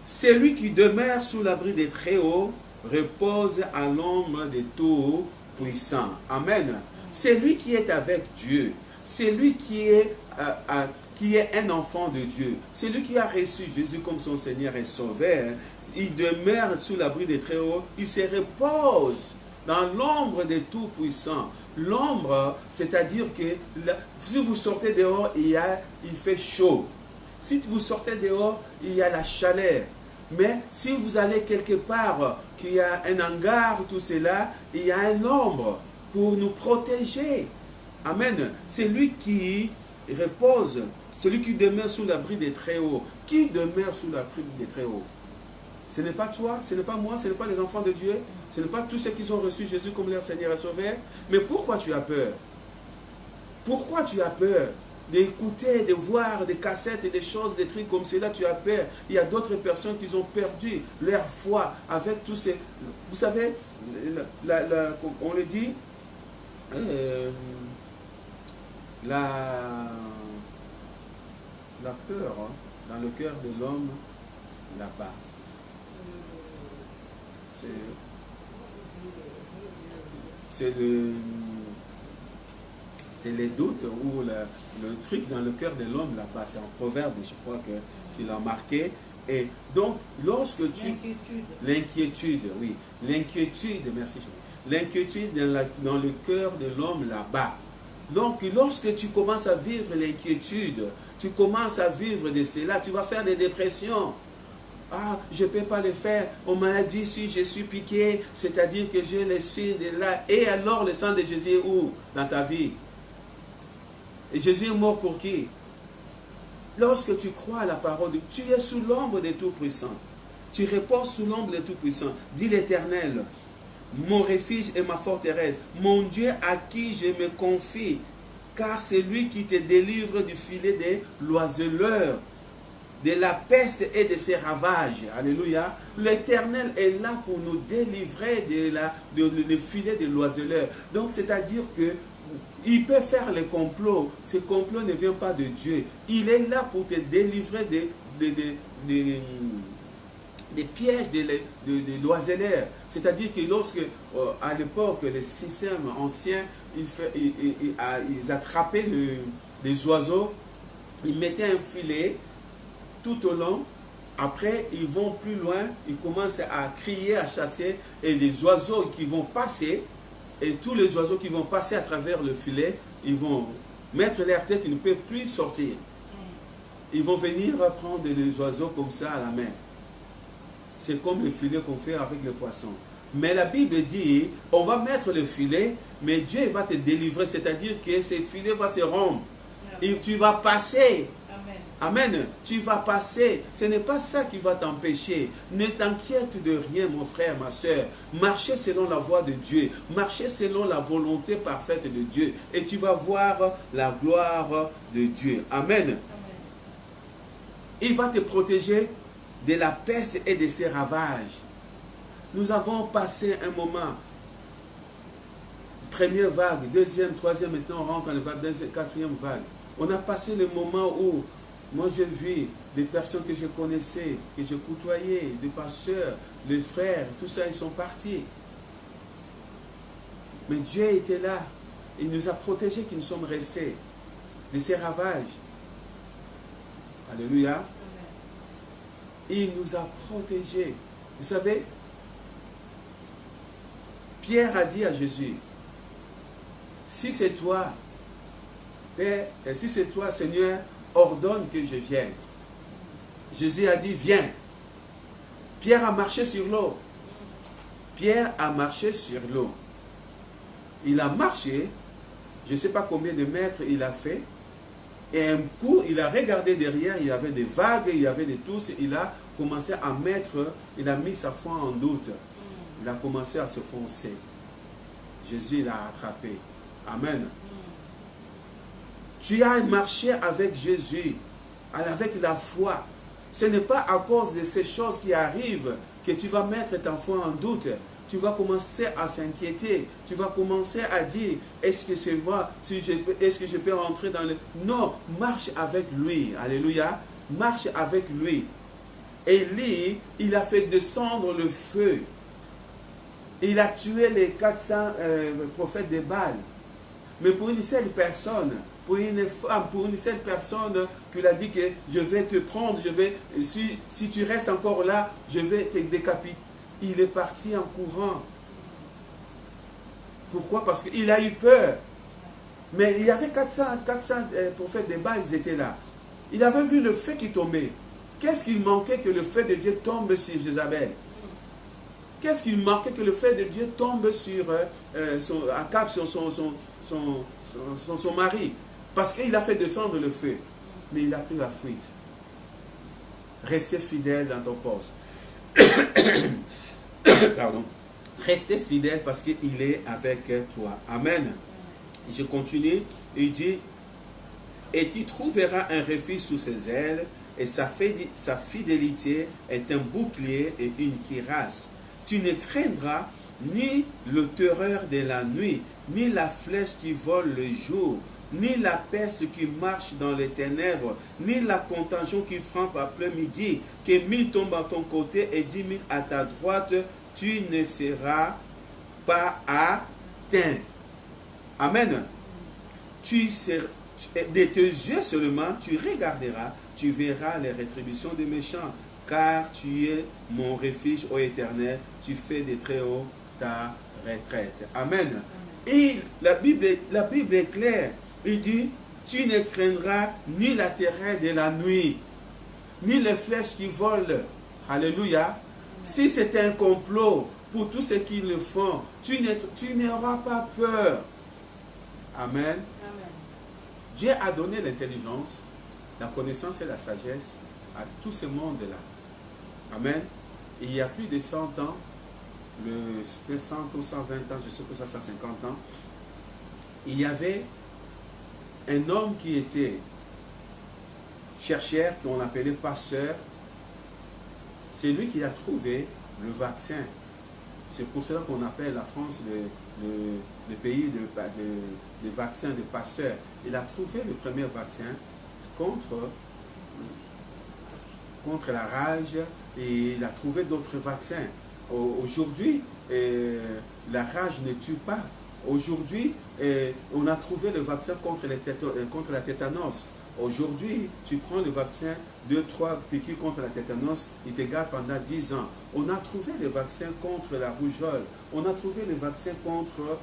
Celui qui demeure sous l'abri des Très-Hauts repose à l'ombre des Tout-Puissants. Amen. C'est lui qui est avec Dieu. C'est lui qui est un enfant de Dieu. C'est lui qui a reçu Jésus comme son Seigneur et Sauveur. Il demeure sous l'abri des Très-Hauts. Il se repose dans l'ombre des Tout-Puissants. L'ombre, c'est-à-dire que si vous sortez dehors, il fait chaud. Si vous sortez dehors, il y a la chaleur. Mais si vous allez quelque part, qu'il y a un hangar, tout cela, il y a un ombre pour nous protéger. Amen. C'est lui qui repose, celui qui demeure sous l'abri des Très-Hauts. Qui demeure sous l'abri des Très-Hauts? Ce n'est pas toi, ce n'est pas moi, ce n'est pas les enfants de Dieu, ce n'est pas tous ceux qui ont reçu Jésus comme leur Seigneur et Sauveur. Mais pourquoi tu as peur? Pourquoi tu as peur d'écouter, de voir des cassettes et des choses, des trucs comme cela? Tu as peur. Il y a d'autres personnes qui ont perdu leur foi avec tous ces... Vous savez, on le dit, la peur dans le cœur de l'homme, la base. C'est les doutes ou le truc dans le cœur de l'homme là-bas. C'est un proverbe, je crois qu'il a marqué. Et donc, lorsque tu... L'inquiétude, oui. L'inquiétude, merci. L'inquiétude dans le cœur de l'homme là-bas. Donc, lorsque tu commences à vivre l'inquiétude, tu commences à vivre de cela, tu vas faire des dépressions. Ah, je ne peux pas le faire. On m'a dit si je suis piqué, c'est-à-dire que j'ai le sang de là. Et alors le sang de Jésus est où dans ta vie? Et Jésus est mort pour qui? Lorsque tu crois à la parole de Dieu, tu es sous l'ombre des Tout-Puissants. Tu reposes sous l'ombre des Tout-Puissants. Dis l'Éternel, mon refuge et ma forteresse, mon Dieu à qui je me confie, car c'est lui qui te délivre du filet des l'oiseleur, de la peste et de ses ravages. Alléluia. L'Éternel est là pour nous délivrer du filet de l'oiseleur. Donc, c'est-à-dire que il peut faire les complots. Ce complot ne vient pas de Dieu. Il est là pour te délivrer des pièges de l'oiseleur. C'est-à-dire que lorsque, à l'époque, les systèmes anciens, ils attrapaient les oiseaux, ils mettaient un filet tout au long. Après, ils vont plus loin, ils commencent à crier, à chasser, et les oiseaux qui vont passer, et tous les oiseaux qui vont passer à travers le filet, ils vont mettre leur tête, ils ne peuvent plus sortir. Ils vont venir prendre les oiseaux comme ça à la main. C'est comme le filet qu'on fait avec le poisson. Mais la Bible dit, on va mettre le filet, mais Dieu va te délivrer, c'est-à-dire que ce filet va se rompre. Et tu vas passer. Amen. Tu vas passer. Ce n'est pas ça qui va t'empêcher. Ne t'inquiète de rien, mon frère, ma soeur. Marchez selon la voie de Dieu. Marchez selon la volonté parfaite de Dieu. Et tu vas voir la gloire de Dieu. Amen. Il va te protéger de la peste et de ses ravages. Nous avons passé un moment. Première vague, deuxième, troisième, maintenant on rentre dans la quatrième vague. On a passé le moment où moi, j'ai vu des personnes que je connaissais, que je côtoyais, des pasteurs, des frères, tout ça, ils sont partis. Mais Dieu était là. Il nous a protégés, que nous sommes restés de ces ravages. Alléluia. Il nous a protégés. Vous savez, Pierre a dit à Jésus, si c'est toi, Père, si c'est toi, Seigneur, ordonne que je vienne. Jésus a dit, viens. Pierre a marché sur l'eau. Pierre a marché sur l'eau. Il a marché, je ne sais pas combien de mètres il a fait, et un coup, il a regardé derrière, il y avait des vagues, il y avait des tous, il a commencé à mettre, il a mis sa foi en doute. Il a commencé à se foncer. Jésus l'a attrapé. Amen. Tu as marché avec Jésus, avec la foi. Ce n'est pas à cause de ces choses qui arrivent que tu vas mettre ta foi en doute. Tu vas commencer à s'inquiéter. Tu vas commencer à dire, est-ce que c'est vrai? Est-ce que je peux rentrer dans le... Non, marche avec lui. Alléluia. Marche avec lui. Élie, il a fait descendre le feu. Il a tué les 400 prophètes de Baal. Mais pour une seule personne, pour une femme, pour une seule personne qu'il a dit que je vais te prendre, si tu restes encore là, je vais te décapiter. Il est parti en courant. Pourquoi? Parce qu'il a eu peur. Mais il y avait 400 prophètes des Baals, ils étaient là. Il avait vu le feu qui tombait. Qu'est-ce qu'il manquait que le feu de Dieu tombe sur Jézabel? Qu'est-ce qu'il manquait que le feu de Dieu tombe sur Akab, sur son mari? Parce qu'il a fait descendre le feu. Mais il a pris la fuite. Restez fidèle dans ton poste. Pardon. Restez fidèle parce qu'il est avec toi. Amen. Je continue. Il dit, et tu trouveras un refuge sous ses ailes, et sa fidélité est un bouclier et une cuirasse. Tu ne craindras ni le terreur de la nuit, ni la flèche qui vole le jour, ni la peste qui marche dans les ténèbres, ni la contagion qui frappe à plein midi, que 1000 tombent à ton côté et 10 000 à ta droite, tu ne seras pas atteint. Amen. De tes yeux seulement, tu regarderas, tu verras les rétributions des méchants, car tu es mon refuge, ô Éternel, tu fais de très haut ta retraite. Amen. Et la Bible est claire. Il dit, tu ne craindras ni la terreur de la nuit, ni les flèches qui volent. Alléluia. Si c'est un complot pour tous ceux qui le font, tu n'auras pas peur. Amen. Amen. Dieu a donné l'intelligence, la connaissance et la sagesse à tout ce monde-là. Amen. Et il y a plus de 100 ans, 100 ou 120 ans, je suppose à 150 ans, il y avait un homme qui était chercheur, qu'on appelait pasteur. C'est lui qui a trouvé le vaccin. C'est pour cela qu'on appelle la France le pays de vaccins, de pasteurs. Il a trouvé le premier vaccin contre la rage, et il a trouvé d'autres vaccins. Aujourd'hui, la rage ne tue pas. Aujourd'hui, on a trouvé le vaccin contre la tétanos. Aujourd'hui, tu prends le vaccin, 2-3 piqûres contre la tétanos, il te garde pendant 10 ans. On a trouvé le vaccin contre la rougeole. On a trouvé le vaccin contre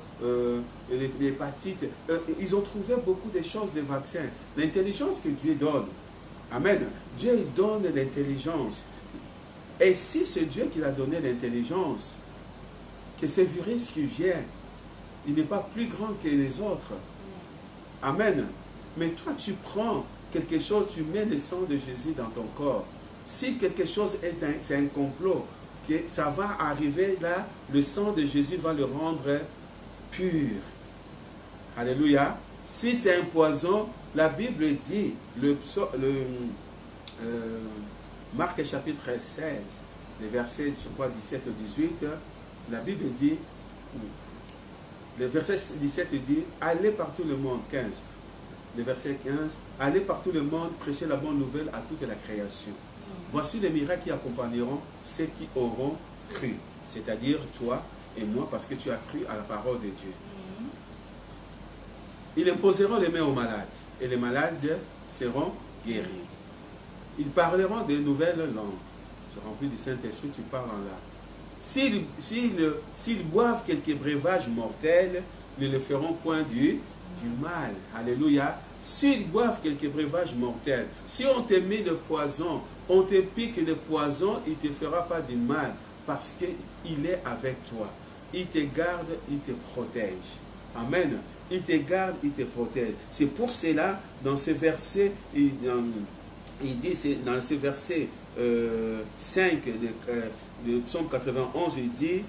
l'hépatite. Ils ont trouvé beaucoup de choses, les vaccins. L'intelligence que Dieu donne. Amen. Dieu donne l'intelligence. Et si c'est Dieu qui a donné l'intelligence, que ce virus qui vient, il n'est pas plus grand que les autres. Amen. Mais toi, tu prends quelque chose, tu mets le sang de Jésus dans ton corps. Si quelque chose c'est un complot, que ça va arriver là, le sang de Jésus va le rendre pur. Alléluia. Si c'est un poison, la Bible dit, Marc chapitre 16, les versets, je crois, 17 ou 18, la Bible dit, le verset 17 dit, allez par tout le monde, 15. Le verset 15, allez par tout le monde, prêchez la bonne nouvelle à toute la création. Voici les miracles qui accompagneront ceux qui auront cru, c'est-à-dire toi et moi, parce que tu as cru à la parole de Dieu. Ils imposeront les mains aux malades, et les malades seront guéris. Ils parleront de nouvelles langues. Tu remplis du Saint-Esprit, tu parles en là. S'ils boivent quelques breuvages mortels, ne le feront point du mal. Alléluia. S'ils boivent quelques breuvages mortels, si on te met le poison, on te pique le poison, il ne te fera pas du mal, parce qu'il est avec toi. Il te garde, il te protège. Amen. Il te garde, il te protège. C'est pour cela, dans ce verset, il dit, dans ce verset 5 de Psaume 91, il dit,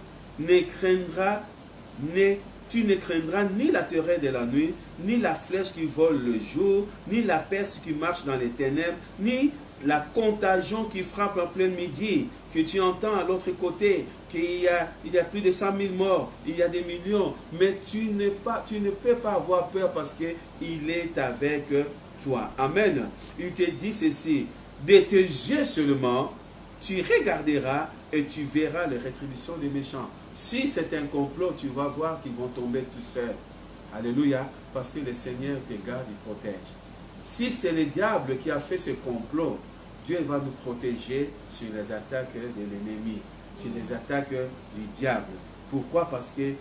tu ne craindras ni la terreur de la nuit, ni la flèche qui vole le jour, ni la peste qui marche dans les ténèbres, ni la contagion qui frappe en plein midi, que tu entends à l'autre côté, qu'il y a plus de 100 000 morts, il y a des millions, mais tu ne peux pas avoir peur parce qu'il est avec toi. Amen. Il te dit ceci, de tes yeux seulement, tu regarderas et tu verras les rétributions des méchants. Si c'est un complot, tu vas voir qu'ils vont tomber tout seuls. Alléluia. Parce que le Seigneur te garde, il protège. Si c'est le diable qui a fait ce complot, Dieu va nous protéger sur les attaques de l'ennemi, sur les attaques du diable. Pourquoi? Parce qu'il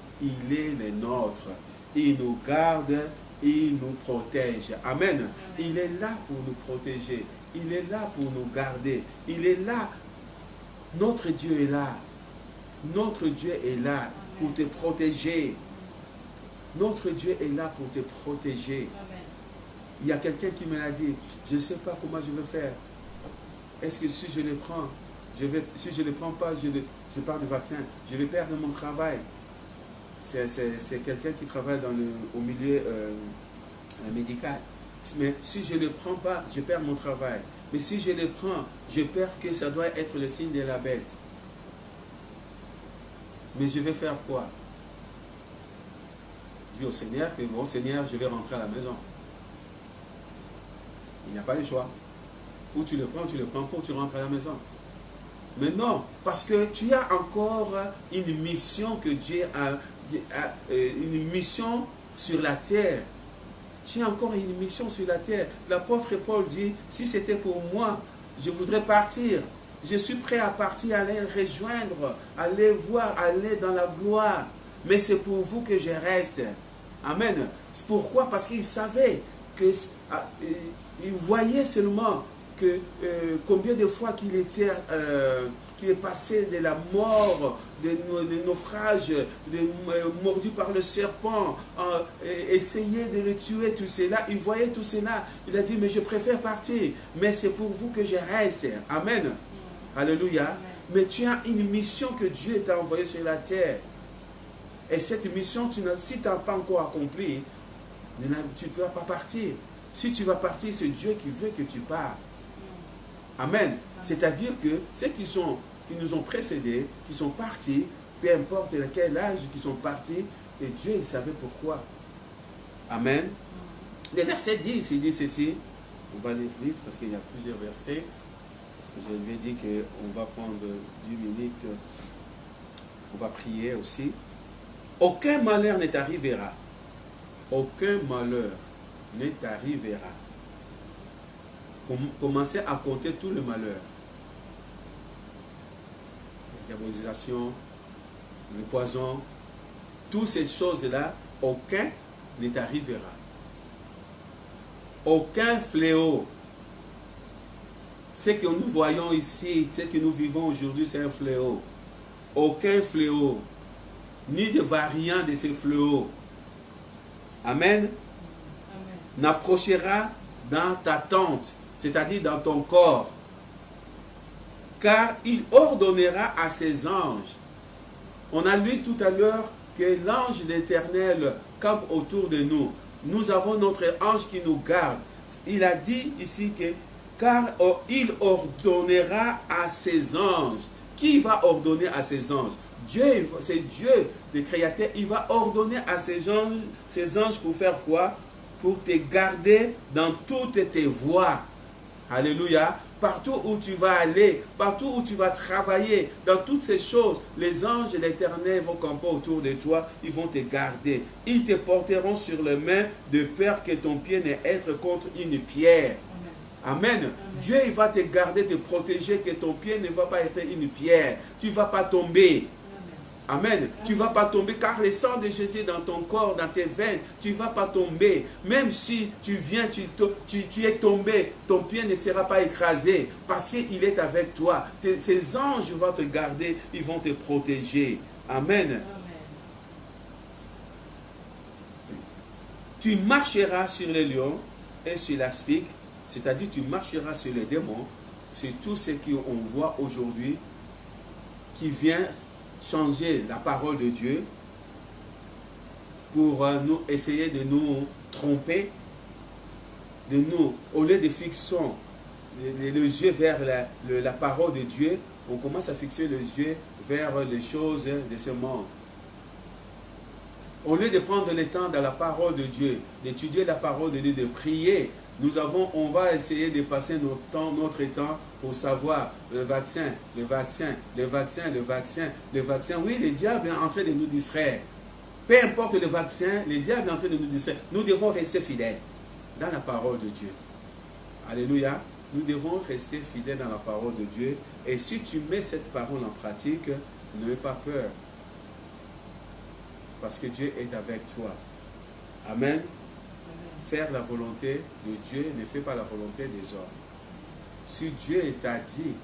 est le nôtre. Il nous garde, il nous protège. Amen. Il est là pour nous protéger. Il est là pour nous garder. Il est là. Notre Dieu est là. Notre Dieu est là pour te protéger. Notre Dieu est là pour te protéger. Il y a quelqu'un qui me l'a dit. Je ne sais pas comment je vais faire. Est-ce que si je le prends, si je ne le prends pas, je parle du vaccin, je vais perdre mon travail. C'est quelqu'un qui travaille au milieu médical. Mais si je ne le prends pas, je perds mon travail. Mais si je le prends, je perds que ça doit être le signe de la bête. Mais je vais faire quoi? Je dis au Seigneur que bon Seigneur, je vais rentrer à la maison. Il n'y a pas le choix. Ou tu le prends pas, ou tu rentres à la maison. Mais non, parce que tu as encore une mission que Dieu a, une mission sur la terre. Tu as encore une mission sur la terre. L'apôtre Paul dit, si c'était pour moi, je voudrais partir. Je suis prêt à partir, aller rejoindre, aller voir, aller dans la gloire. Mais c'est pour vous que je reste. Amen. Pourquoi? Parce qu'il savait que, il voyait seulement que combien de fois qu'il était, qu'il est passé de la mort, des naufrages, mordu par le serpent, essayer de le tuer, tout cela. Il voyait tout cela. Il a dit, mais je préfère partir. Mais c'est pour vous que je reste. Amen. Alléluia. Amen. Mais tu as une mission que Dieu t'a envoyée sur la terre. Et cette mission, si tu n'as pas encore accompli, tu ne vas pas partir. Si tu vas partir, c'est Dieu qui veut que tu pars. Amen. C'est-à-dire que ceux qui nous ont précédés, qui sont partis, peu importe quel âge qui sont partis, et Dieu il savait pourquoi. Amen. Le verset 10, il dit ceci. On va aller vite parce qu'il y a plusieurs versets. Parce que je lui ai dit qu'on va prendre 10 minutes. On va prier aussi. Aucun malheur ne t'arrivera. Aucun malheur ne t'arrivera. Commencez à compter tout le malheur. La diabolisation, le poison, toutes ces choses-là, aucun ne t'arrivera. Aucun fléau. Ce que nous voyons ici, ce que nous vivons aujourd'hui, c'est un fléau. Aucun fléau, ni de variant de ces fléaux. Amen. N'approchera dans ta tente, c'est-à-dire dans ton corps, car il ordonnera à ses anges. On a lu tout à l'heure que l'ange de l'Éternel campe autour de nous. Nous avons notre ange qui nous garde. Il a dit ici que car il ordonnera à ses anges. Qui va ordonner à ses anges? Dieu, c'est Dieu, le Créateur. Il va ordonner à ses anges pour faire quoi? Pour te garder dans toutes tes voies. Alléluia. Partout où tu vas aller, partout où tu vas travailler, dans toutes ces choses, les anges de l'Éternel vont camper autour de toi, ils vont te garder. Ils te porteront sur les mains de peur que ton pied ne être contre une pierre. Amen. Amen. Dieu il va te garder, te protéger, que ton pied ne va pas être une pierre. Tu ne vas pas tomber. Amen. Amen. Tu ne vas pas tomber car le sang de Jésus est dans ton corps, dans tes veines. Tu ne vas pas tomber. Même si tu viens, tu es tombé, ton pied ne sera pas écrasé parce qu'il est avec toi. Ces anges vont te garder, ils vont te protéger. Amen. Amen. Tu marcheras sur les lions et sur l'aspic, c'est-à-dire tu marcheras sur les démons. C'est tout ce qu'on voit aujourd'hui qui vient changer la parole de Dieu pour nous essayer de nous tromper, de nous, au lieu de fixer les yeux vers la parole de Dieu, on commence à fixer les yeux vers les choses de ce monde. Au lieu de prendre le temps dans la parole de Dieu, d'étudier la parole de Dieu, de prier, on va essayer de passer notre temps pour savoir le vaccin. Oui, le diable est en train de nous distraire. peu importe le vaccin, le diable est en train de nous dire, nous devons rester fidèles dans la parole de Dieu. Alléluia. Nous devons rester fidèles dans la parole de Dieu. Et si tu mets cette parole en pratique, n'aie pas peur. Parce que Dieu est avec toi. Amen. Faire la volonté de Dieu, ne fais pas la volonté des hommes. Si Dieu t'a dit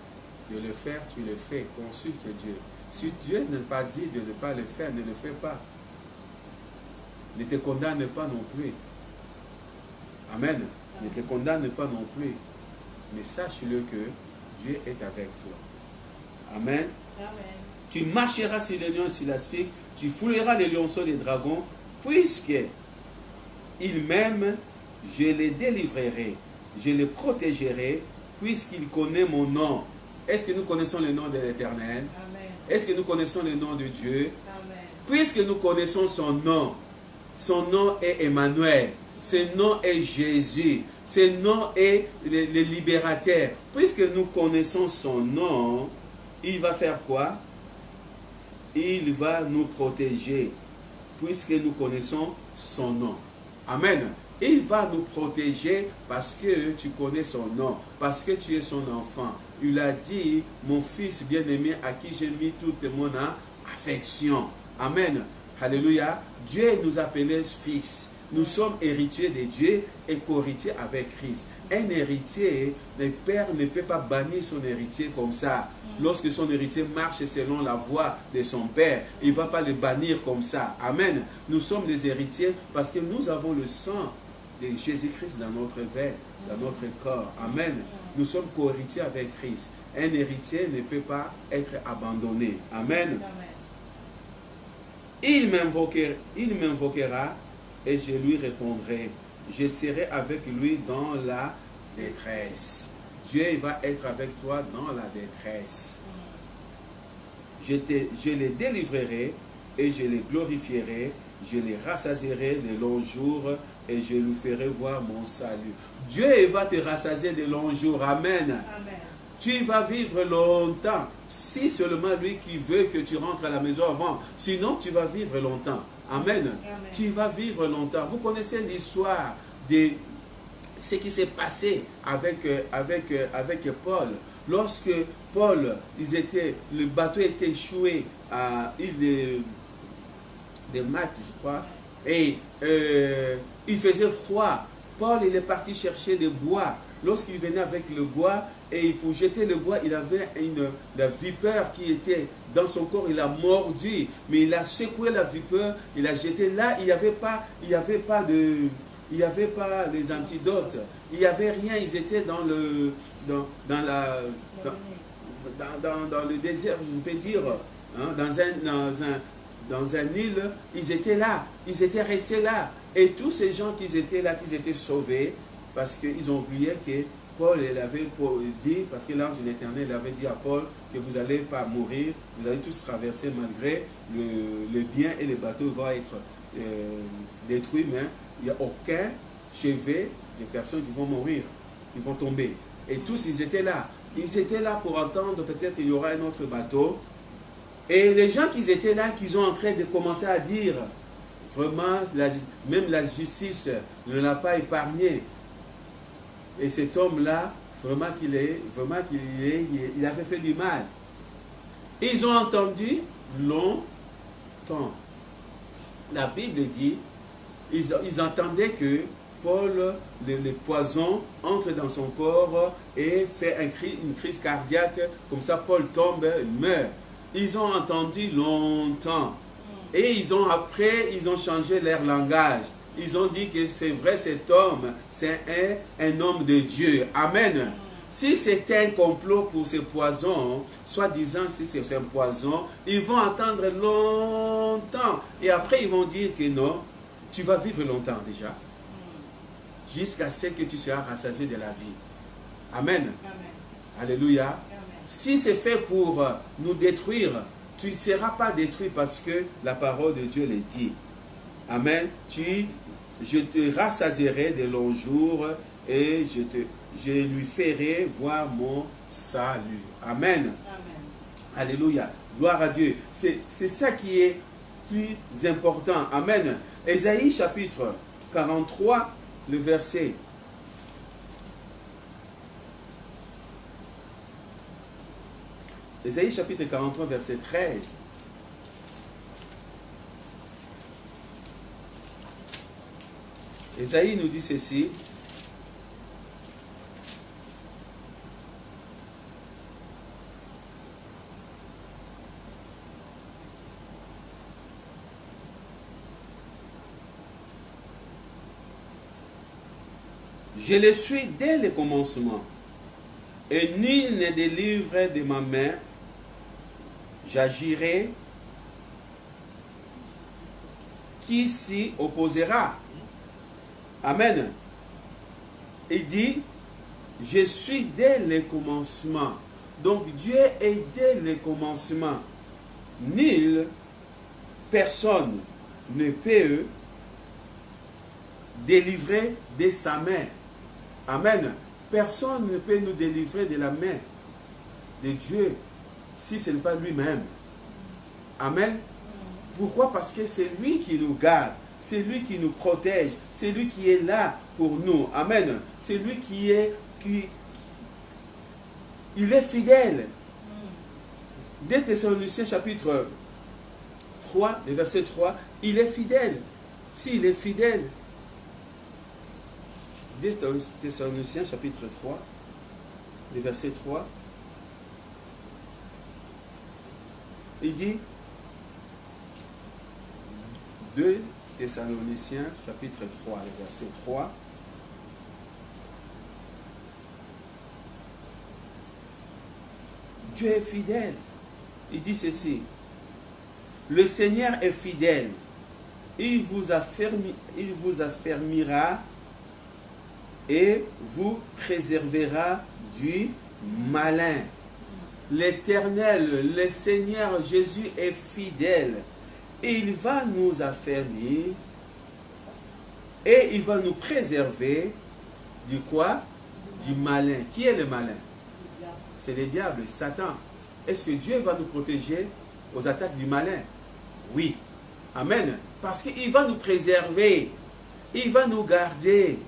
de le faire, tu le fais. Consulte Dieu. Si Dieu n'a pas dit de ne pas le faire, ne le fais pas. Ne te condamne pas non plus. Amen. Ne te condamne pas non plus. Mais sache-le que Dieu est avec toi. Amen. Amen. Tu marcheras sur les lions et sur l'aspic, tu fouleras les lionceaux et les dragons, puisque il m'aime, je les délivrerai, je les protégerai, puisqu'il connaît mon nom. Est-ce que nous connaissons le nom de l'Éternel? Est-ce que nous connaissons le nom de Dieu? Amen. Puisque nous connaissons son nom est Emmanuel, son nom est Jésus, son nom est le libérateur. Puisque nous connaissons son nom, il va faire quoi? Il va nous protéger, puisque nous connaissons son nom. Amen. Il va nous protéger parce que tu connais son nom, parce que tu es son enfant. Il a dit, mon fils bien-aimé à qui j'ai mis toute mon affection. Amen. Alléluia. Dieu nous appelait fils. Nous sommes héritiers de Dieu et co-héritiers avec Christ. Un héritier, le père ne peut pas bannir son héritier comme ça. Lorsque son héritier marche selon la voie de son père, il ne va pas le bannir comme ça. Amen. Nous sommes les héritiers parce que nous avons le sang de Jésus-Christ dans notre veine, dans notre corps. Amen. Nous sommes co-héritiers avec Christ. Un héritier ne peut pas être abandonné. Amen. Il m'invoquera et je lui répondrai. Je serai avec lui dans la détresse. Dieu va être avec toi dans la détresse. Je les délivrerai et je les glorifierai. Je les rassasierai de longs jours et je lui ferai voir mon salut. Dieu va te rassasier de longs jours. Amen. Amen. Tu vas vivre longtemps. Si seulement lui qui veut que tu rentres à la maison avant. Sinon, tu vas vivre longtemps. Amen. Amen. Tu vas vivre longtemps. Vous connaissez l'histoire de ce qui s'est passé avec Paul. Lorsque Paul, le bateau était échoué à l'île de Malte, je crois, et il faisait froid. Paul, il est parti chercher des bois. Lorsqu'il venait avec le bois, et pour jeter le bois, il avait la vipère qui était dans son corps, il a mordu, mais il a secoué la vipère, il a jeté là, il n'y avait pas les antidotes, il n'y avait rien, ils étaient dans le désert, je peux dire, hein, dans un île, ils étaient là, ils étaient restés là, et tous ces gens qui étaient là, qui étaient sauvés, parce qu'ils ont oublié que Paul avait dit, parce que l'ange de l'Éternel avait dit à Paul que vous n'allez pas mourir, vous allez tous traverser malgré le bien et le bateau vont être détruits, mais il n'y a aucun chevet de personnes qui vont mourir, qui vont tomber. Et tous, ils étaient là. Ils étaient là pour entendre, peut-être il y aura un autre bateau. Et les gens qui étaient là, qui sont en train de commencer à dire, vraiment, même la justice ne l'a pas épargné. Et cet homme-là, vraiment il avait fait du mal. Ils ont entendu longtemps. La Bible dit, ils entendaient que Paul, le poison, entre dans son corps et fait une crise cardiaque. Comme ça, Paul tombe, meurt. Ils ont entendu longtemps. Et après, ils ont changé leur langage. Ils ont dit que c'est vrai, cet homme, c'est un homme de Dieu. Amen. Si c'est un complot pour ce poison, soi-disant si c'est un poison, ils vont attendre longtemps. Et après, ils vont dire que non, tu vas vivre longtemps déjà. Jusqu'à ce que tu seras rassasié de la vie. Amen. Amen. Alléluia. Amen. Si c'est fait pour nous détruire, tu ne seras pas détruit parce que la parole de Dieu le dit. Amen. Je te rassasierai de longs jours et je lui ferai voir mon salut. Amen. Amen. Alléluia. Gloire à Dieu. C'est ça qui est plus important. Amen. Ésaïe chapitre 43, le verset. Ésaïe chapitre 43, verset 13. Ésaïe nous dit ceci. Je le suis dès le commencement, et nul ne délivre de ma main. J'agirai. Qui s'y opposera? Amen. Il dit, je suis dès le commencement. Donc Dieu est dès le commencement. Nul, personne ne peut délivrer de sa main. Amen. Personne ne peut nous délivrer de la main de Dieu si ce n'est pas lui-même. Amen. Pourquoi? Parce que c'est lui qui nous garde, c'est lui qui nous protège, c'est lui qui est là pour nous. Amen. C'est lui qui est il est fidèle. 2 Thessaloniciens chapitre 3, le verset 3, il est fidèle. S'il est fidèle, 2 Thessaloniciens chapitre 3, le verset 3, il dit 2 Thessaloniciens chapitre 3, le verset 3. Dieu est fidèle. Il dit ceci. Le Seigneur est fidèle. Il vous affermira et vous préservera du malin. L'Éternel, le Seigneur Jésus est fidèle. Il va nous affermir et il va nous préserver du quoi? Du malin. Qui est le malin? C'est le diable, Satan. Est-ce que Dieu va nous protéger aux attaques du malin? Oui. Amen. Parce qu'il va nous préserver. Il va nous garder.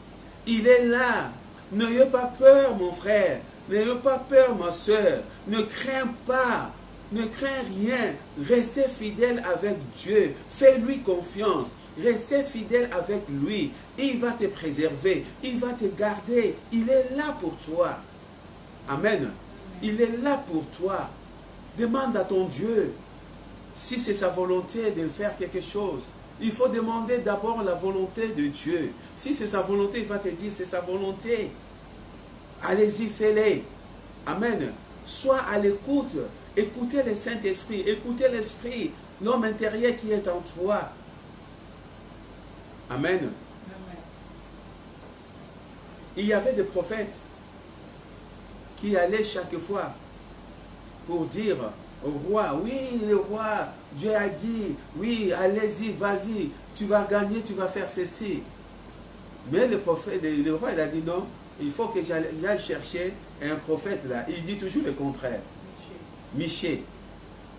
Il est là. N'ayez pas peur, mon frère. N'ayez pas peur, ma soeur. Ne crains pas. Ne crains rien. Restez fidèle avec Dieu. Fais-lui confiance. Restez fidèle avec lui. Il va te préserver. Il va te garder. Il est là pour toi. Amen. Il est là pour toi. Demande à ton Dieu si c'est sa volonté de faire quelque chose. Il faut demander d'abord la volonté de Dieu. Si c'est sa volonté, il va te dire c'est sa volonté. Allez-y, fais-les. Amen. Sois à l'écoute. Écoutez le Saint-Esprit. Écoutez l'Esprit, l'homme intérieur qui est en toi. Amen. Amen. Il y avait des prophètes qui allaient chaque fois pour dire au roi, oui, le roi, Dieu a dit, oui, allez-y, vas-y, tu vas gagner, tu vas faire ceci. Mais le prophète, le roi, il a dit non, il faut que j'aille chercher un prophète là. Il dit toujours le contraire. Michée.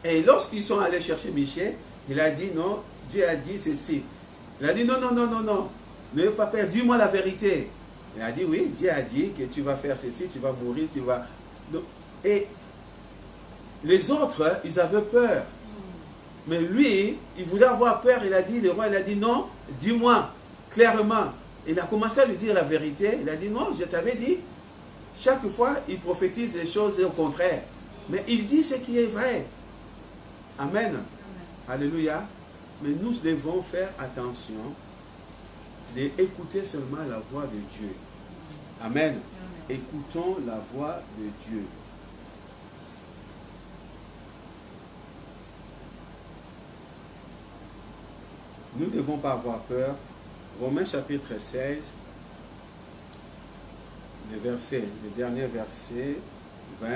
Et lorsqu'ils sont allés chercher Michée, il a dit non, Dieu a dit ceci. Il a dit non, non, non, non, non, n'ayez pas peur, dis-moi la vérité. Il a dit oui, Dieu a dit que tu vas faire ceci, tu vas mourir, tu vas... Et les autres, ils avaient peur. Mais lui, il voulait avoir peur, il a dit, le roi, il a dit non, dis-moi clairement. Il a commencé à lui dire la vérité, il a dit non, je t'avais dit. Chaque fois, il prophétise des choses au contraire. Mais il dit ce qui est vrai. Amen. Amen. Alléluia. Mais nous devons faire attention d'écouter seulement la voix de Dieu. Amen. Amen. Écoutons la voix de Dieu. Nous ne devons pas avoir peur. Romains chapitre 16, le dernier verset 20.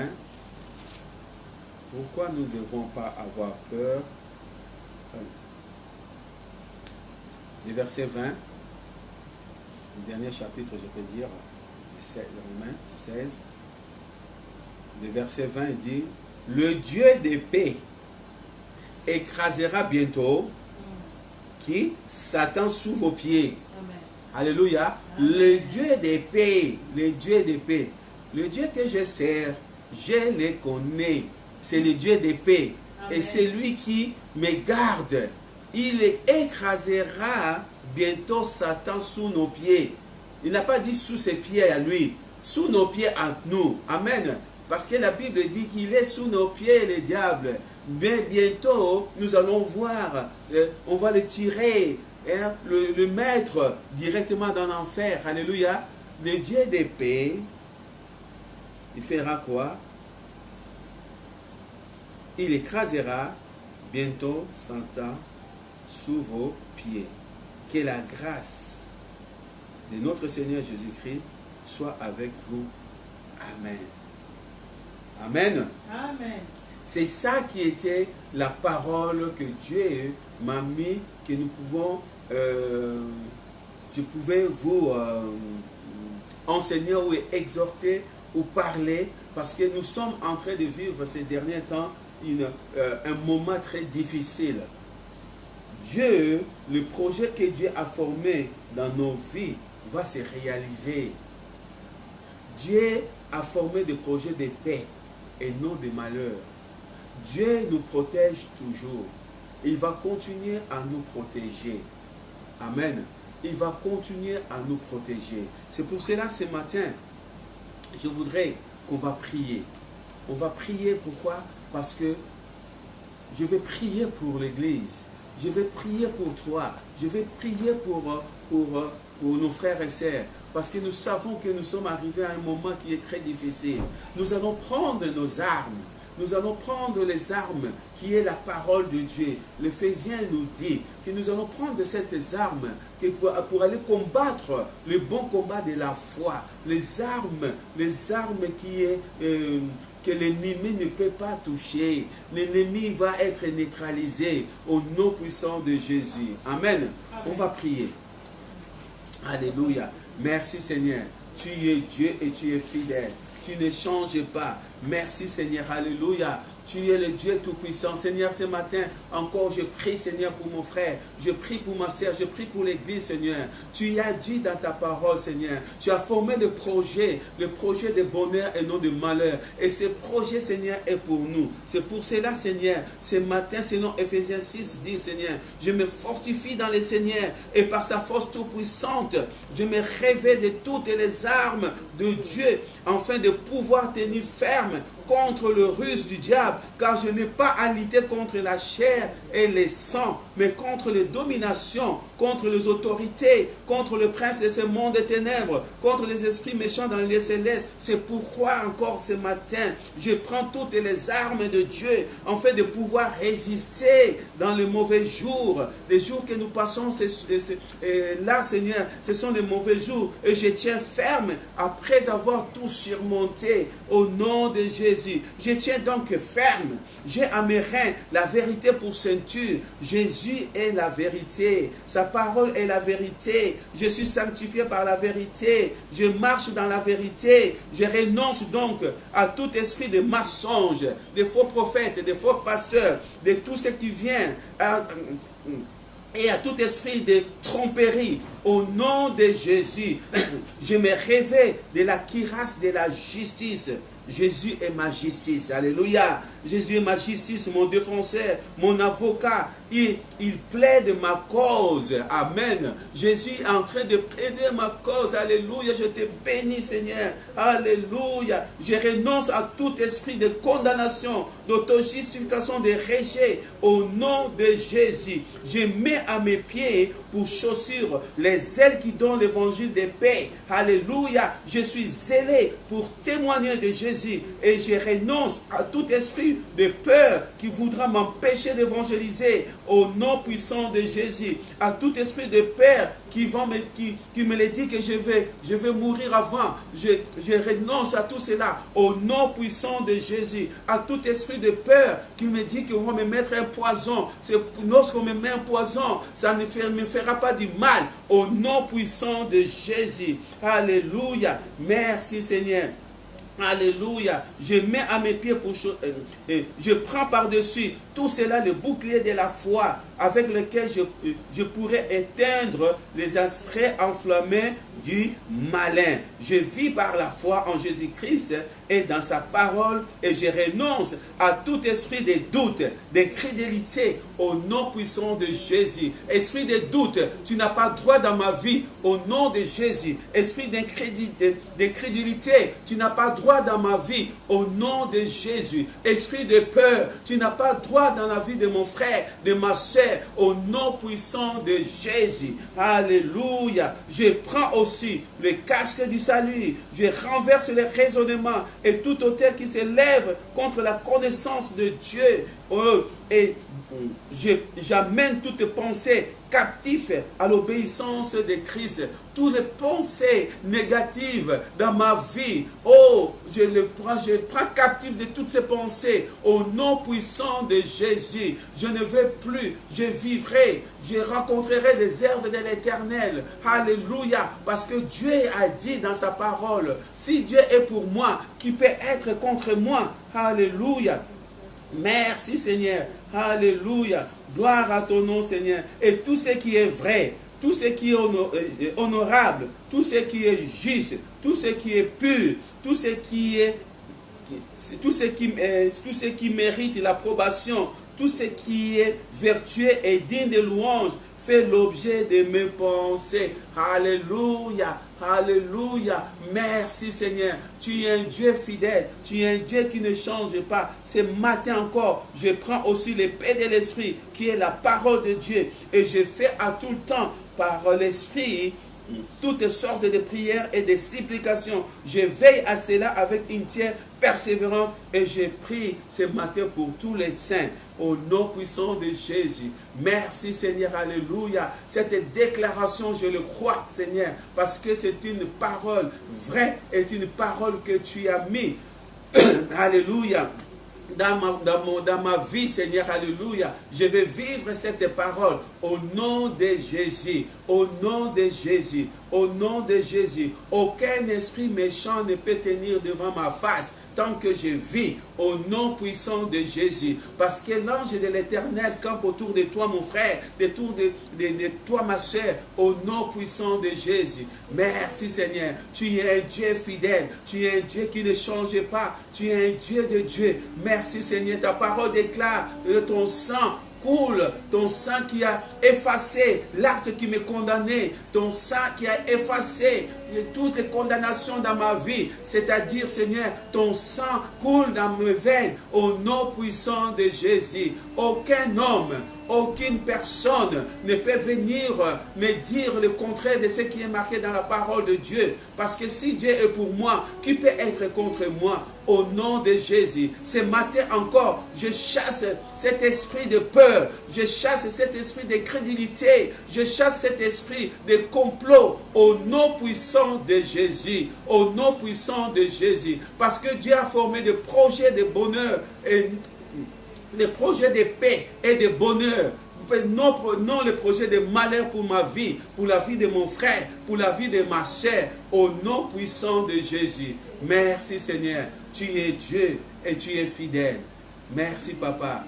Pourquoi nous ne devons pas avoir peur? Le verset 20, le dernier chapitre, je peux dire, Romains 16, le verset 20 dit, le Dieu de paix écrasera bientôt qui Satan sous vos pieds. Amen. Alléluia. Le Dieu des paix, le Dieu des paix, le Dieu que je sers, je le connais. C'est le Dieu des paix. Amen. Et c'est lui qui me garde. Il écrasera bientôt Satan sous nos pieds. Il n'a pas dit sous ses pieds à lui, sous nos pieds à nous. Amen. Parce que la Bible dit qu'il est sous nos pieds, le diable. Mais bientôt, nous allons voir, on va le tirer, hein, le mettre directement dans l'enfer. Alléluia. Le Dieu des paix, il fera quoi? Il écrasera bientôt Satan sous vos pieds. Que la grâce de notre Seigneur Jésus-Christ soit avec vous. Amen. Amen. Amen. C'est ça qui était la parole que Dieu m'a mis, que nous pouvons, je pouvais vous enseigner ou exhorter ou parler, parce que nous sommes en train de vivre ces derniers temps un moment très difficile. Dieu, le projet que Dieu a formé dans nos vies va se réaliser. Dieu a formé des projets de paix et non de malheur. Dieu nous protège toujours. Il va continuer à nous protéger. Amen. Il va continuer à nous protéger. C'est pour cela ce matin, je voudrais qu'on va prier. On va prier pourquoi? Parce que je vais prier pour l'Église. Je vais prier pour toi. Je vais prier pour nos frères et sœurs. Parce que nous savons que nous sommes arrivés à un moment qui est très difficile. Nous allons prendre nos armes. Nous allons prendre les armes qui est la parole de Dieu. L'Éphésiens nous dit que nous allons prendre ces armes pour aller combattre le bon combat de la foi. Les armes qui est... que l'ennemi ne peut pas toucher. L'ennemi va être neutralisé au nom puissant de Jésus. Amen. On va prier. Alléluia. Merci Seigneur. Tu es Dieu et tu es fidèle. Tu ne changes pas. Merci Seigneur. Alléluia. Tu es le Dieu Tout-Puissant. Seigneur, ce matin, encore je prie, Seigneur, pour mon frère. Je prie pour ma sœur. Je prie pour l'Église, Seigneur. Tu as dit dans ta parole, Seigneur. Tu as formé le projet de bonheur et non de malheur. Et ce projet, Seigneur, est pour nous. C'est pour cela, Seigneur, ce matin, selon Ephésiens 6, dit, Seigneur, je me fortifie dans le Seigneur et par sa force tout-puissante, je me révèle de toutes les armes de Dieu, afin de pouvoir tenir ferme contre le ruse du diable, car je n'ai pas à lutter contre la chair et le sang, mais contre les dominations, contre les autorités, contre le prince de ce monde des ténèbres, contre les esprits méchants dans les lieux célestes. C'est pourquoi encore ce matin, je prends toutes les armes de Dieu, afin de pouvoir résister dans les mauvais jours, les jours que nous passons, là Seigneur, ce sont les mauvais jours, et je tiens ferme après avoir tout surmonté, au nom de Jésus. Je tiens donc ferme. J'ai à mes reins la vérité pour ceinture. Jésus est la vérité. Sa parole est la vérité. Je suis sanctifié par la vérité. Je marche dans la vérité. Je renonce donc à tout esprit de mensonge, de faux prophètes, de faux pasteurs, de tout ce qui vient et à tout esprit de tromperie. Au nom de Jésus, je me réveille de la cuirasse de la justice. Jésus est ma justice. Alléluia. Jésus est ma justice, mon défenseur, mon avocat. Il plaide ma cause. Amen. Jésus est en train de plaider ma cause. Alléluia. Je te bénis, Seigneur. Alléluia. Je renonce à tout esprit de condamnation, d'autojustification, de rejet. Au nom de Jésus, je mets à mes pieds pour chaussures les ailes qui donnent l'évangile de paix. Alléluia. Je suis zélé pour témoigner de Jésus et je renonce à tout esprit de peur qui voudra m'empêcher d'évangéliser au nom puissant de Jésus. À tout esprit de peur qui me le dit que je vais mourir avant. Je renonce à tout cela au nom puissant de Jésus. À tout esprit de peur qui me dit qu'on va me mettre un poison. Lorsqu'on me met un poison, ça ne me fera pas du mal au nom puissant de Jésus. Alléluia. Merci Seigneur. Alléluia. Je mets à mes pieds pour je prends par-dessus tout cela le bouclier de la foi avec lequel je pourrais éteindre les astres enflammés du malin. Je vis par la foi en Jésus-Christ et dans sa parole et je renonce à tout esprit de doute, d'incrédulité au nom puissant de Jésus. Esprit de doute, tu n'as pas droit dans ma vie au nom de Jésus. Esprit d'incrédulité, tu n'as pas droit dans ma vie au nom de Jésus. Esprit de peur, tu n'as pas droit dans la vie de mon frère, de ma soeur, au nom puissant de Jésus. Alléluia. Je prends aussi le casque du salut. Je renverse les raisonnements et tout autel qui s'élève contre la connaissance de Dieu. Et j'amène toute pensée captive à l'obéissance de Christ. Toutes les pensées négatives dans ma vie, je prends captif de toutes ces pensées au nom puissant de Jésus. Je ne veux plus, je vivrai, je rencontrerai les œuvres de l'Éternel. Alléluia, parce que Dieu a dit dans sa parole, si Dieu est pour moi, qui peut être contre moi? Alléluia. Merci Seigneur. Alléluia. Gloire à ton nom Seigneur. Et tout ce qui est vrai, tout ce qui est honorable, tout ce qui est juste, tout ce qui est pur, tout ce qui mérite l'approbation, tout ce qui est vertueux et digne de louange, fait l'objet de mes pensées. Alléluia, alléluia. Merci Seigneur. Tu es un Dieu fidèle. Tu es un Dieu qui ne change pas. Ce matin encore, je prends aussi l'épée de l'Esprit, qui est la parole de Dieu. Et je fais à tout le temps, par l'Esprit, toutes sortes de prières et de supplications. Je veille à cela avec une entière persévérance et je prie ce matin pour tous les saints au nom puissant de Jésus. Merci Seigneur, alléluia. Cette déclaration, je le crois Seigneur, parce que c'est une parole vraie et une parole que tu as mis. Alléluia. Dans ma vie, Seigneur, alléluia, je vais vivre cette parole au nom de Jésus, au nom de Jésus, au nom de Jésus. Aucun esprit méchant ne peut tenir devant ma face tant que je vis au nom puissant de Jésus. Parce que l'ange de l'Éternel campe autour de toi, mon frère, autour de toi, ma soeur, au nom puissant de Jésus. Merci Seigneur. Tu es un Dieu fidèle. Tu es un Dieu qui ne change pas. Tu es un Dieu de Dieu. Merci Seigneur. Ta parole déclare de ton sang coule, ton sang qui a effacé l'acte qui me condamnait, ton sang qui a effacé toutes les condamnations dans ma vie, c'est-à-dire Seigneur, ton sang coule dans mes veines au nom puissant de Jésus. Aucun homme, aucune personne ne peut venir me dire le contraire de ce qui est marqué dans la parole de Dieu. Parce que si Dieu est pour moi, qui peut être contre moi? Au nom de Jésus. Ce matin encore, je chasse cet esprit de peur. Je chasse cet esprit de crédulité. Je chasse cet esprit de complot. Au nom puissant de Jésus. Au nom puissant de Jésus. Parce que Dieu a formé des projets de bonheur et les projets de paix et de bonheur. Non le projet de malheur pour ma vie, pour la vie de mon frère, pour la vie de ma soeur, au nom puissant de Jésus. Merci Seigneur, tu es Dieu et tu es fidèle. Merci Papa,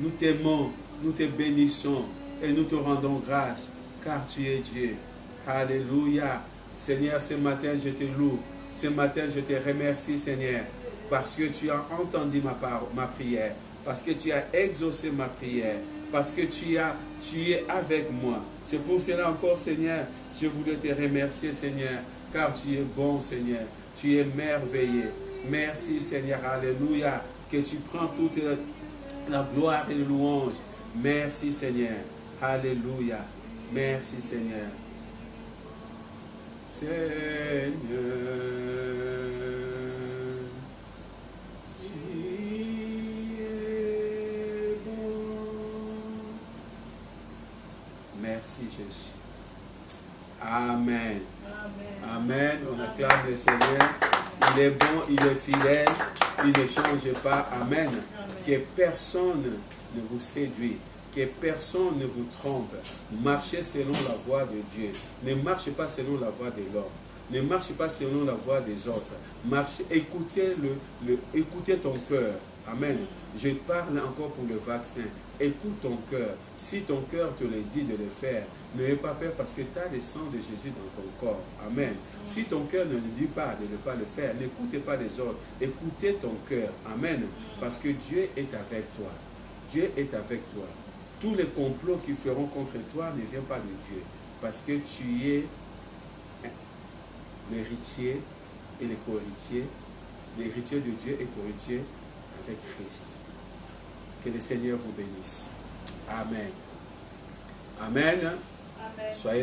nous t'aimons, nous te bénissons et nous te rendons grâce, car tu es Dieu. Alléluia. Seigneur, ce matin je te loue, ce matin je te remercie Seigneur, parce que tu as entendu ma prière, parce que tu as exaucé ma prière, parce que tu es avec moi. C'est pour cela encore, Seigneur, je voulais te remercier, Seigneur, car tu es bon, Seigneur. Tu es merveilleux. Merci, Seigneur, alléluia, que tu prends toute la gloire et la louange. Merci, Seigneur, alléluia. Merci, Seigneur. Seigneur, merci Jésus. Amen. Amen. On acclame le Seigneur. Il est bon, il est fidèle, il ne change pas. Amen. Que personne ne vous séduit, que personne ne vous trompe. Marchez selon la voie de Dieu. Ne marchez pas selon la voie de l'homme. Ne marche pas selon la voie des autres. Écoutez écoutez ton cœur. Amen. Je parle encore pour le vaccin. Écoute ton cœur. Si ton cœur te le dit de le faire, n'aie pas peur parce que tu as le sang de Jésus dans ton corps. Amen. Si ton cœur ne le dit pas de ne pas le faire, n'écoutez pas les autres. Écoutez ton cœur. Amen. Parce que Dieu est avec toi. Dieu est avec toi. Tous les complots qui feront contre toi ne viennent pas de Dieu. Parce que tu es l'héritier et le co-héritier. L'héritier de Dieu et co-héritier avec Christ. Que le Seigneur vous bénisse. Amen. Amen. Amen. Soyez